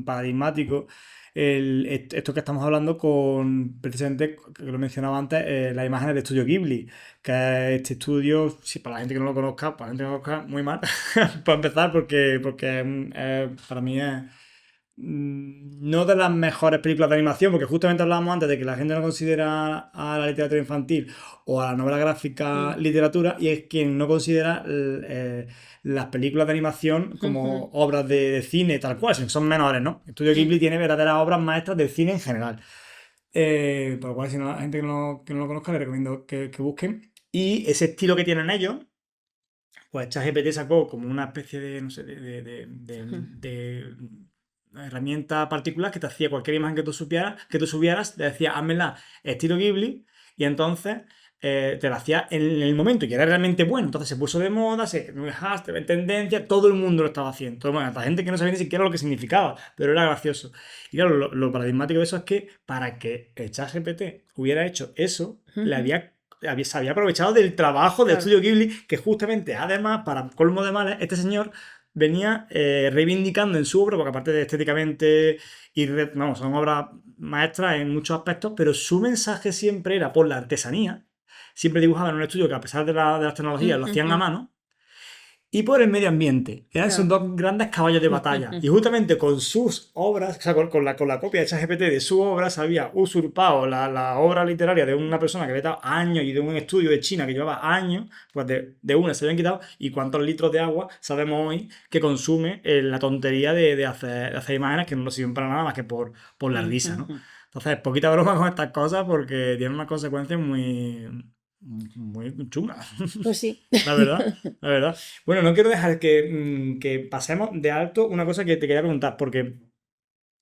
paradigmático esto que estamos hablando con, precisamente, que lo mencionaba antes, las imágenes de Estudio Ghibli, que es este estudio, si para la gente que no lo conozca, para la gente que no lo conozca, muy mal, para empezar, porque para mí es no de las mejores películas de animación, porque justamente hablábamos antes de que la gente no considera a la literatura infantil o a la novela gráfica Mm. literatura, y es quien no considera las películas de animación como obras de cine tal cual, sino que son menores, ¿no? Estudio Ghibli tiene verdaderas obras maestras del cine en general. Por lo cual, si no, la gente que no lo conozca, le recomiendo que busquen. Y ese estilo que tienen ellos, pues ChatGPT sacó como una especie de, no sé, de herramienta particular que te hacía cualquier imagen que tú subieras, te decía, házmela estilo Ghibli, y entonces te la hacía en el momento, y era realmente bueno. Entonces se puso de moda, hashtag, en tendencia, todo el mundo lo estaba haciendo. Todo, bueno, la gente que no sabía ni siquiera lo que significaba, pero era gracioso. Y claro, lo paradigmático de eso es que para que el ChatGPT hubiera hecho eso, se había aprovechado del trabajo de Claro. Estudio Ghibli, que justamente, además, para colmo de males, este señor venía reivindicando en su obra, porque aparte de estéticamente, vamos, son obras maestras en muchos aspectos, pero su mensaje siempre era por la artesanía. Siempre dibujaban en un estudio que, a pesar de las tecnologías, lo hacían a mano. y por el medio ambiente. Eran sus Claro. dos grandes caballos de batalla. Y justamente con sus obras, o sea, con la copia de ChatGPT de su obra, se había usurpado la obra literaria de una persona que había estado años y de un estudio de China que llevaba años, pues de una se habían quitado. Y cuántos litros de agua sabemos hoy que consume la tontería de hacer imágenes que no nos sirven para nada más que por la risa, ¿no? Entonces, poquita broma con estas cosas porque tienen unas consecuencias muy chungas. Pues sí. La verdad, la verdad. Bueno, no quiero dejar que pasemos de alto una cosa que te quería preguntar, porque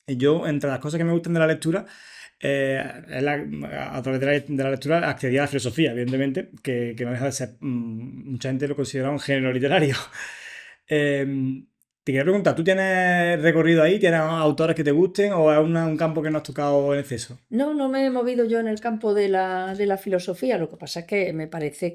yo, entre las cosas que me gustan de la lectura, a través de la lectura accedí a la filosofía, evidentemente, que no deja de ser, mucha gente lo considera un género literario. Te quería preguntar, ¿tú tienes recorrido ahí? ¿Tienes autores que te gusten o es un campo que no has tocado en exceso? No, no me he movido yo en el campo de la filosofía. Lo que pasa es que me parece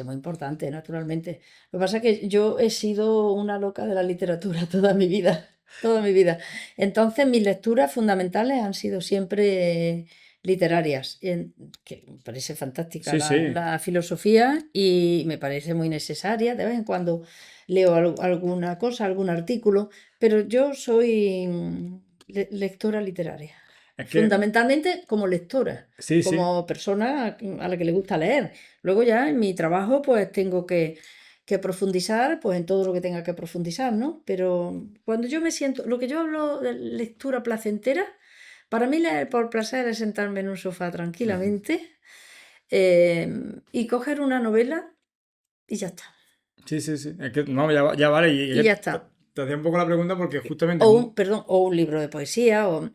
muy importante, naturalmente. Lo que pasa es que yo he sido una loca de la literatura toda mi vida, toda mi vida. Entonces, mis lecturas fundamentales han sido siempre literarias, que me parece fantástica Sí, sí. la filosofía y me parece muy necesaria. De vez en cuando leo alguna cosa, algún artículo, pero yo soy lectora literaria. Es que, Fundamentalmente como lectora, sí, sí. como persona a la que le gusta leer. Luego ya en mi trabajo pues tengo que profundizar pues en todo lo que tenga que profundizar, ¿no? Pero cuando yo me siento, lo que yo hablo de lectura placentera, para mí leer por placer es sentarme en un sofá tranquilamente y coger una novela y ya está. Sí, sí, sí. Es que, no, ya vale. Y Y es ya que te, está. te hacía un poco la pregunta porque justamente. O un, perdón, o un libro de poesía, o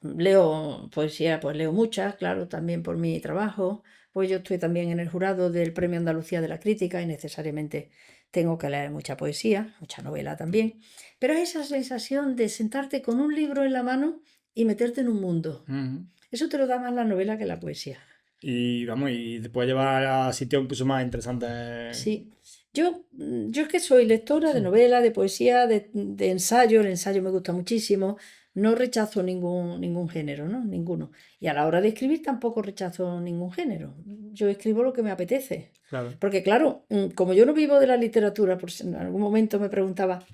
leo poesía, pues leo muchas, claro, también por mi trabajo. Pues yo estoy también en el jurado del Premio Andalucía de la Crítica y necesariamente tengo que leer mucha poesía, mucha novela también. Pero es esa sensación de sentarte con un libro en la mano y meterte en un mundo. Ujú. Eso te lo da más la novela que la poesía. Y vamos, y te puede llevar a sitios incluso más interesantes. Sí. Yo es que soy lectora de novela, de poesía, de ensayo. El ensayo me gusta muchísimo. No rechazo ningún género, ¿no? Ninguno. Y a la hora de escribir tampoco rechazo ningún género. Yo escribo lo que me apetece. Claro. Porque claro, como yo no vivo de la literatura, por si en algún momento me preguntaba,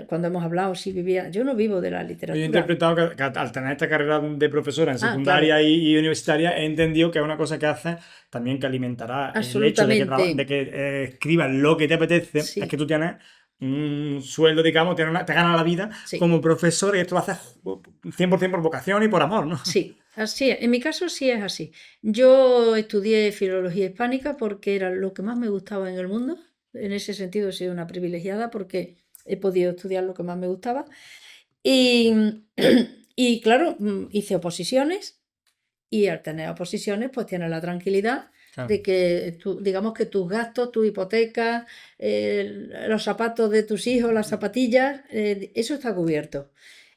cuando hemos hablado si vivía, yo no vivo de la Yo he literatura. interpretado que al tener esta carrera de profesora en Ah, claro, secundaria y universitaria, he entendido que es una cosa que haces también que alimentará el hecho de que, absolutamente. escribas lo que te apetece, es que Sí, tú tienes un sueldo, digamos, te ganas la vida sí. como profesor y esto lo haces 100% por vocación y por amor, ¿no? Sí, así es. En mi caso sí es así. Yo estudié filología hispánica porque era lo que más me gustaba en el mundo. En ese sentido he sido una privilegiada porque he podido estudiar lo que más me gustaba. Y, y claro, hice oposiciones y al tener oposiciones pues tienes la tranquilidad Claro, de que digamos que tus gastos, tu hipoteca, los zapatos de tus hijos, las zapatillas, eso está cubierto.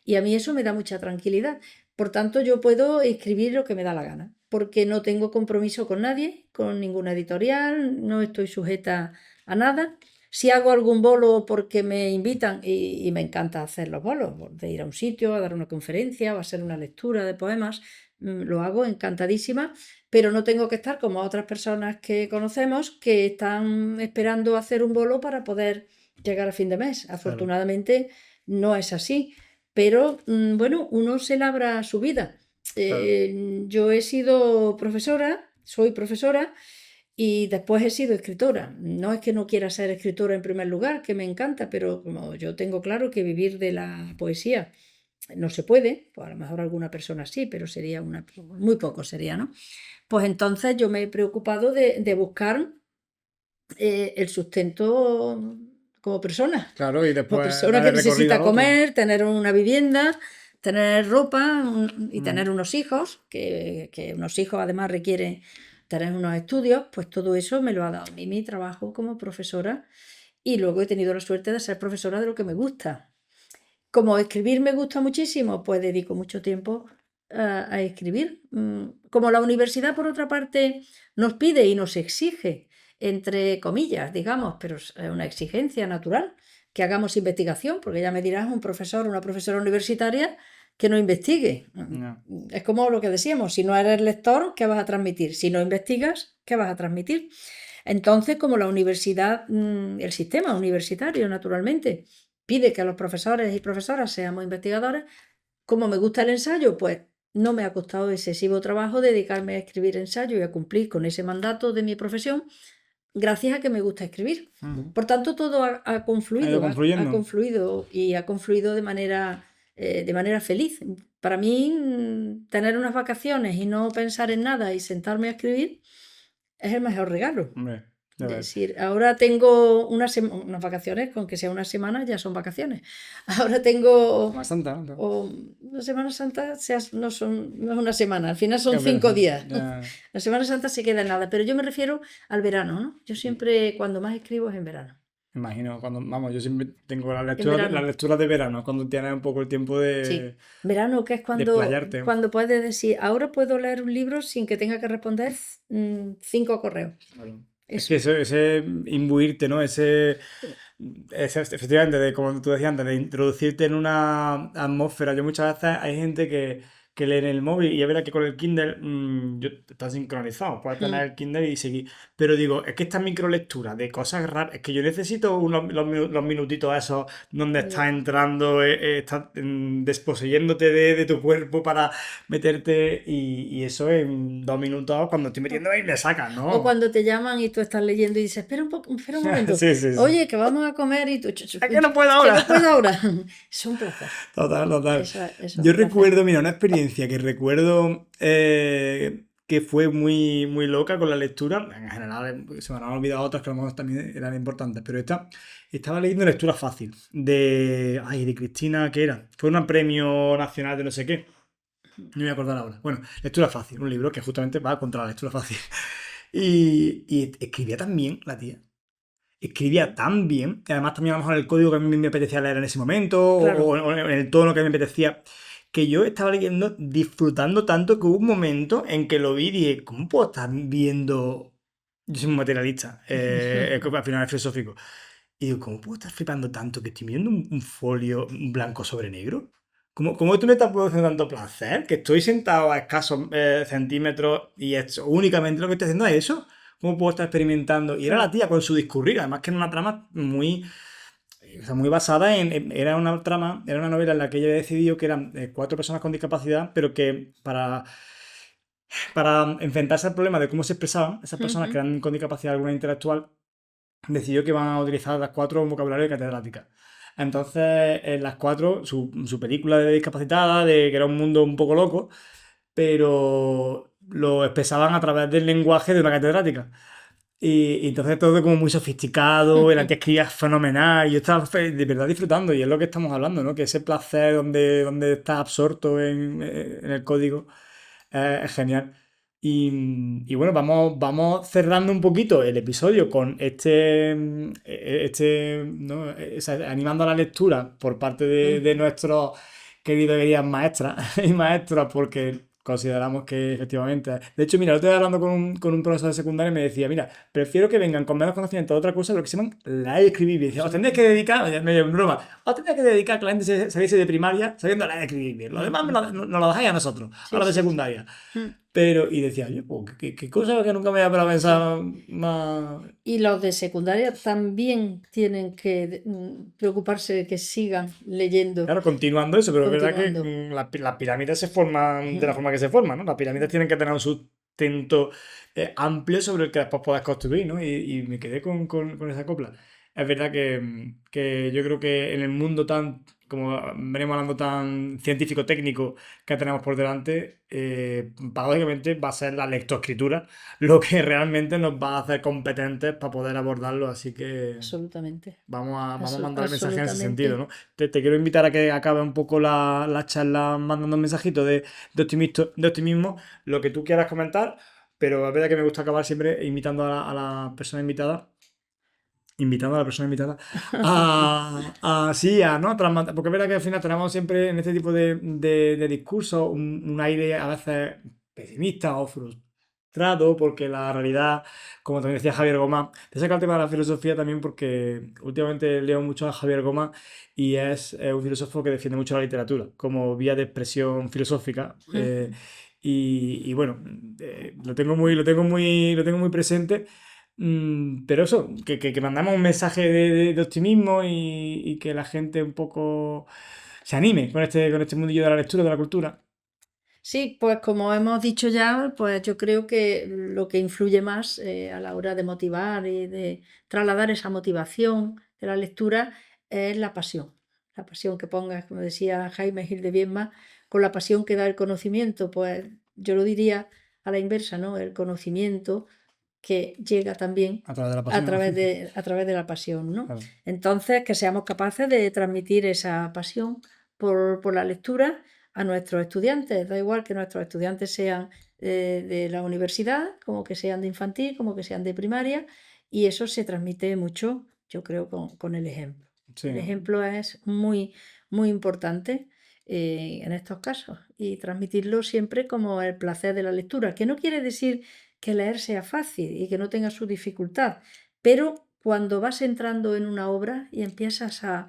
Y a mí eso me da mucha tranquilidad. Por tanto, yo puedo escribir lo que me da la gana, porque no tengo compromiso con nadie, con ninguna editorial, no estoy sujeta a nada. Si hago algún bolo porque me invitan, y me encanta hacer los bolos, de ir a un sitio, a dar una conferencia o a hacer una lectura de poemas, lo hago encantadísima, pero no tengo que estar como otras personas que conocemos que están esperando hacer un bolo para poder llegar a fin de mes. claro, Afortunadamente no es así, pero bueno, uno se labra su vida. claro. Yo he sido profesora, soy profesora y después he sido escritora. No es que no quiera ser escritora en primer lugar, que me encanta, pero como yo tengo claro que vivir de la poesía no se puede, pues a lo mejor alguna persona sí, pero sería muy poco sería, ¿no? Pues entonces yo me he preocupado de buscar el sustento Claro, y como después persona darle que recorrido necesita al otro. comer, tener una vivienda, tener ropa y Mm. tener unos hijos, que unos hijos además requieren tener unos estudios, pues todo eso me lo ha dado a mí mi trabajo como profesora y luego he tenido la suerte de ser profesora de lo que me gusta. Como escribir me gusta muchísimo, pues dedico mucho tiempo a escribir. Como la universidad, por otra parte, nos pide y nos exige, entre comillas, digamos, pero es una exigencia natural, que hagamos investigación, porque ya me dirás, un profesor, una profesora universitaria que no investigue. No. Es como lo que decíamos, si no eres lector, ¿qué vas a transmitir? Si no investigas, ¿qué vas a transmitir? Entonces, como la universidad, el sistema universitario, naturalmente, pide que los profesores y profesoras seamos investigadores, como me gusta el ensayo, pues no me ha costado excesivo trabajo dedicarme a escribir ensayo y a cumplir con ese mandato de mi profesión, gracias a que me gusta escribir. Por tanto, todo ha confluido, ha confluido y ha confluido de manera feliz. Para mí, tener unas vacaciones y no pensar en nada y sentarme a escribir es el mejor regalo. Hombre, Es decir, ahora tengo unas vacaciones, con que sea una semana ya son vacaciones. Ahora tengo Semana Santa, ¿no? la Semana Santa no es una semana, al final son 5 días. Ya. La Semana Santa se queda en nada, pero yo me refiero al verano, ¿no? Yo siempre, cuando más escribo es en verano. Me imagino, vamos, yo siempre tengo las verano. lecturas de verano, cuando tienes un poco el tiempo de Sí, verano, que es explayarte. cuando puedes decir, ahora puedo leer un libro sin que tenga que responder 5 correos. Bueno, es que ese imbuirte, ¿no? Ese efectivamente, como tú decías antes, de introducirte en una atmósfera. Yo muchas veces hay gente que lee en el móvil y es verdad que con el Kindle está sincronizado, puedes tener el Kindle y seguir. Pero digo, es que esta microlectura de cosas raras, es que yo necesito los minutitos esos donde estás entrando, estás desposeyéndote de tu cuerpo para meterte y eso en 2 minutos cuando estoy metiendo ahí me sacas, ¿no? O cuando te llaman y tú estás leyendo y dices, espera un momento, Sí. oye, que vamos a comer y tú... Es que no puedo ahora. Que no puedo ahora. Es un placer. Total. Eso Yo recuerdo, mira, una experiencia que recuerdo que fue muy, muy loca con la lectura. En general, se me han olvidado otras que a lo mejor también eran importantes, pero estaba leyendo Lectura Fácil de Cristina, ¿qué era? Fue un premio nacional de no sé qué. No me voy a acordar ahora. Bueno, Lectura Fácil, un libro que justamente va contra la lectura fácil. Y escribía tan bien la tía. Escribía tan bien, y además también a lo mejor el código que a mí me apetecía leer en ese momento, Claro. o en el tono que me apetecía, que yo estaba leyendo, disfrutando tanto que hubo un momento en que lo vi y dije, ¿cómo puedo estar viendo? Yo soy muy materialista, al final es filosófico. Y digo, ¿cómo puedo estar flipando tanto que estoy viendo un folio blanco sobre negro? ¿Cómo esto me está produciendo tanto placer? Que estoy sentado a escasos centímetros y únicamente lo que estoy haciendo es eso. ¿Cómo puedo estar experimentando? Y era la tía con su discurrir, además que era una trama muy basada era una novela en la que ella había decidido que eran 4 personas con discapacidad, pero que para enfrentarse al problema de cómo se expresaban esas personas que eran con discapacidad alguna intelectual, decidió que van a utilizar las 4 un vocabulario de catedrática. Entonces, en las 4, su película de discapacitada, de que era un mundo un poco loco, pero lo expresaban a través del lenguaje de una catedrática. Y entonces todo como muy sofisticado, el que escribía fenomenal, y yo estaba de verdad disfrutando, y es lo que estamos hablando, ¿no? Que ese placer donde estás absorto en el código es genial. Y bueno, vamos cerrando un poquito el episodio con ¿no? Animando a la lectura por parte de nuestros queridos y queridas maestras y maestros, porque consideramos que efectivamente... De hecho, mira, yo estoy hablando con un profesor de secundaria y me decía, mira, prefiero que vengan con menos conocimiento de otra cosa, pero que sepan leer y escribir bien. Os tendréis que dedicar, medio en broma, os tendréis que dedicar a que la gente saliese de primaria sabiendo leer y escribir bien. Lo demás nos lo dejáis a nosotros, a los de secundaria. Pero, y decía, oye, pues, qué cosa que nunca me había pensado más... Y los de secundaria también tienen que preocuparse de que sigan leyendo. Claro, continuando eso, pero es verdad que las pirámides se forman de la forma que se forman, ¿no? Las pirámides tienen que tener un sustento amplio sobre el que después puedas construir, ¿no? Y me quedé con esa copla. Es verdad que yo creo que en el mundo tan, como venimos hablando, tan científico-técnico que tenemos por delante, paradójicamente va a ser la lectoescritura lo que realmente nos va a hacer competentes para poder abordarlo, así que... Absolutamente. Vamos a mandar el mensaje en ese sentido, ¿no? Te quiero invitar a que acabe un poco la charla mandando un mensajito de optimismo, lo que tú quieras comentar, pero es verdad que me gusta acabar siempre invitando a la persona invitada ¿no? Porque es verdad que al final tenemos siempre en este tipo de discursos un aire a veces pesimista o frustrado porque la realidad, como también decía Javier Gómez, te saca el tema de la filosofía también porque últimamente leo mucho a Javier Gómez y es un filósofo que defiende mucho la literatura como vía de expresión filosófica. Y bueno, lo tengo muy presente. Pero eso, que mandamos un mensaje de optimismo y que la gente un poco se anime con este mundillo de la lectura, de la cultura. Sí, pues como hemos dicho ya, pues yo creo que lo que influye más a la hora de motivar y de trasladar esa motivación de la lectura es la pasión. La pasión que pongas, como decía Jaime Gil de Viedma, con la pasión que da el conocimiento, pues yo lo diría a la inversa, ¿no? El conocimiento que llega también A través de la pasión. a través de la pasión, ¿no? Claro. Entonces, que seamos capaces de transmitir esa pasión por la lectura a nuestros estudiantes. Da igual que nuestros estudiantes sean de la universidad, como que sean de infantil, como que sean de primaria, y eso se transmite mucho, yo creo, con el ejemplo. Sí. El ejemplo es muy, muy importante en estos casos y transmitirlo siempre como el placer de la lectura, que no quiere decir que leer sea fácil y que no tenga su dificultad, pero cuando vas entrando en una obra y empiezas a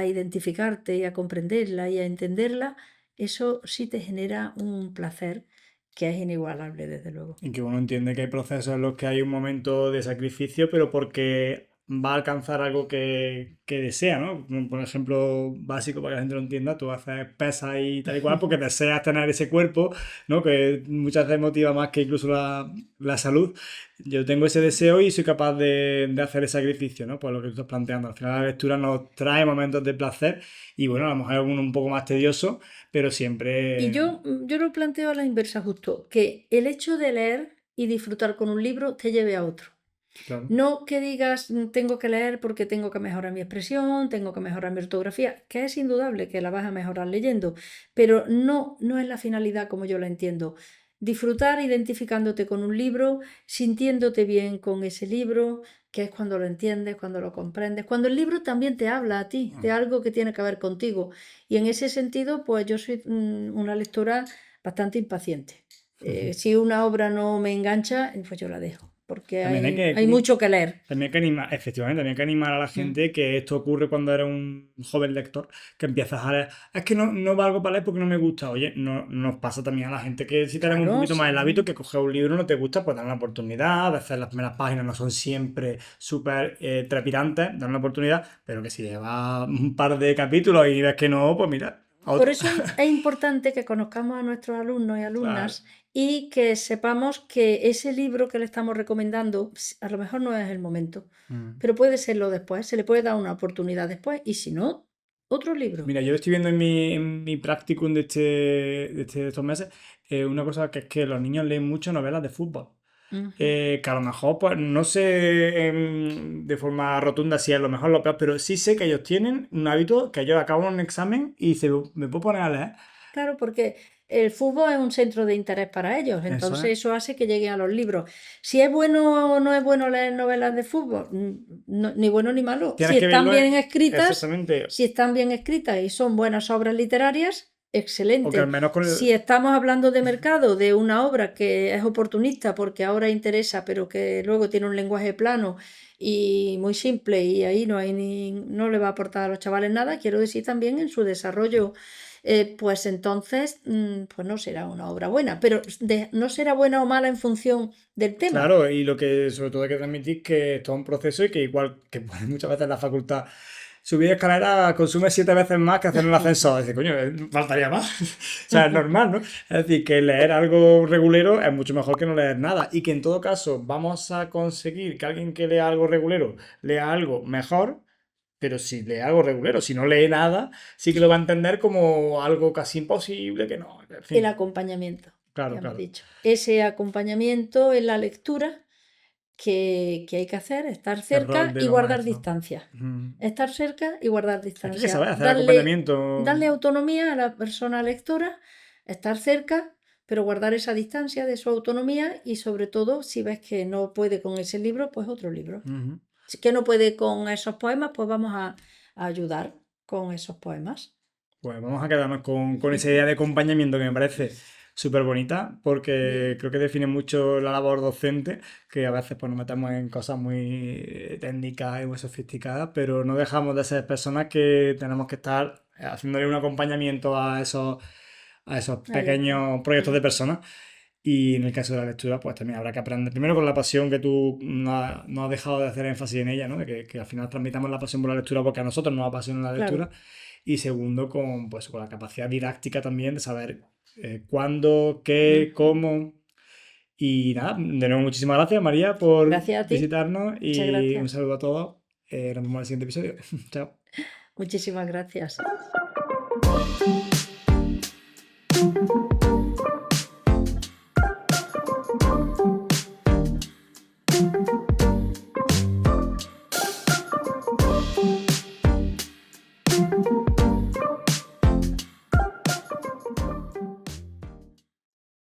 identificarte y a comprenderla y a entenderla, eso sí te genera un placer que es inigualable, desde luego. Y que uno entiende que hay procesos en los que hay un momento de sacrificio, pero porque va a alcanzar algo que desea, ¿no? Por ejemplo, básico para que la gente lo entienda, tú haces pesas y tal y cual porque deseas tener ese cuerpo, ¿no? Que muchas veces motiva más que incluso la salud. Yo tengo ese deseo y soy capaz de hacer el sacrificio, ¿no? Por lo que tú estás planteando. Al final la lectura nos trae momentos de placer y bueno, a lo mejor es uno un poco más tedioso, pero Y siempre... yo lo planteo a la inversa justo, que el hecho de leer y disfrutar con un libro te lleve a otro. Claro. No que digas tengo que leer porque tengo que mejorar mi expresión, tengo que mejorar mi ortografía, que es indudable que la vas a mejorar leyendo, pero no es la finalidad como yo la entiendo. Disfrutar identificándote con un libro, sintiéndote bien con ese libro, que es cuando lo entiendes, cuando lo comprendes, cuando el libro también te habla a ti, de algo que tiene que ver contigo. Y en ese sentido, pues yo soy una lectora bastante impaciente. Si una obra no me engancha, pues yo la dejo, porque También hay mucho que leer. También hay que animar, efectivamente, también hay que animar a la gente que esto ocurre cuando eres un joven lector, que empiezas a leer, es que no valgo para leer porque no me gusta. Oye, no, nos pasa también a la gente que si tenemos un Claro, poquito más el sí. hábito, que coger un libro no te gusta, pues dar una oportunidad, a veces las primeras páginas no son siempre súper trepidantes, dar una oportunidad, pero que si llevas un par de capítulos y ves que no, pues mira, a Por otro. eso es importante que conozcamos a nuestros alumnos y Claro. alumnas y que sepamos que ese libro que le estamos recomendando a lo mejor no es el momento, Mm. pero puede serlo después, se le puede dar una oportunidad después y si no, otro libro. Mira, yo estoy viendo en mi practicum de estos meses una cosa que es que los niños leen mucho novelas de fútbol. Ujú. Que a lo mejor, pues no sé de forma rotunda si es lo mejor o lo peor, pero sí sé que ellos tienen un hábito que ellos acaban un examen y dicen, me puedo poner a leer. Claro, porque el fútbol es un centro de interés para ellos, Eso entonces es. eso hace que lleguen a los libros. Si es bueno o no es bueno leer novelas de fútbol, ni bueno ni malo. Tienes que verlo exactamente. Si están bien escritas y son buenas obras literarias, O que al excelente. menos con el. Si estamos hablando de mercado, de una obra que es oportunista porque ahora interesa, pero que luego tiene un lenguaje plano y muy simple y ahí no le va a aportar a los chavales nada, quiero decir también en su desarrollo pues entonces pues no será una obra buena, pero no será buena o mala en función del tema. Claro, y lo que sobre todo hay que transmitir que esto es un proceso y que igual que pues, muchas veces en la facultad subir escalera consume 7 veces más que hacer un ascensor. Dice, coño, faltaría más. O sea, es normal, ¿no? Es decir, que leer algo regulero es mucho mejor que no leer nada. Y que en todo caso vamos a conseguir que alguien que lea algo regulero lea algo mejor, pero si lee algo regulero, si no lee nada, sí que lo va a entender como algo casi imposible, que no. En El fin, acompañamiento, que claro, hemos claro. dicho. Ese acompañamiento en la lectura que hay que hacer, estar El rol cerca de y los guardar maestros. distancia. Ujú. Estar cerca y guardar Aquí hay que distancia. saber hacer acompañamiento. Darle autonomía a la persona lectora, estar cerca, pero guardar esa distancia de su autonomía y sobre todo, si ves que no puede con ese libro, pues otro libro. Ujú. Si que no puede con esos poemas, pues vamos a ayudar con esos poemas. Pues vamos a quedarnos con esa idea de acompañamiento que me parece súper bonita porque creo que define mucho la labor docente, que a veces pues, nos metemos en cosas muy técnicas y muy sofisticadas, pero no dejamos de ser personas que tenemos que estar haciéndole un acompañamiento a esos Ahí está. pequeños proyectos de personas. Y en el caso de la lectura, pues también habrá que aprender. Primero con la pasión que tú no has dejado de hacer énfasis en ella, ¿no? De que al final transmitamos la pasión por la lectura porque a nosotros nos apasiona la Claro. lectura. Y segundo, pues, con la capacidad didáctica también de saber cuándo, qué, cómo. Y nada, de nuevo muchísimas gracias María por Gracias a ti. visitarnos Muchas y un gracias. saludo a todos. Nos vemos en el siguiente episodio. Chao. Muchísimas gracias.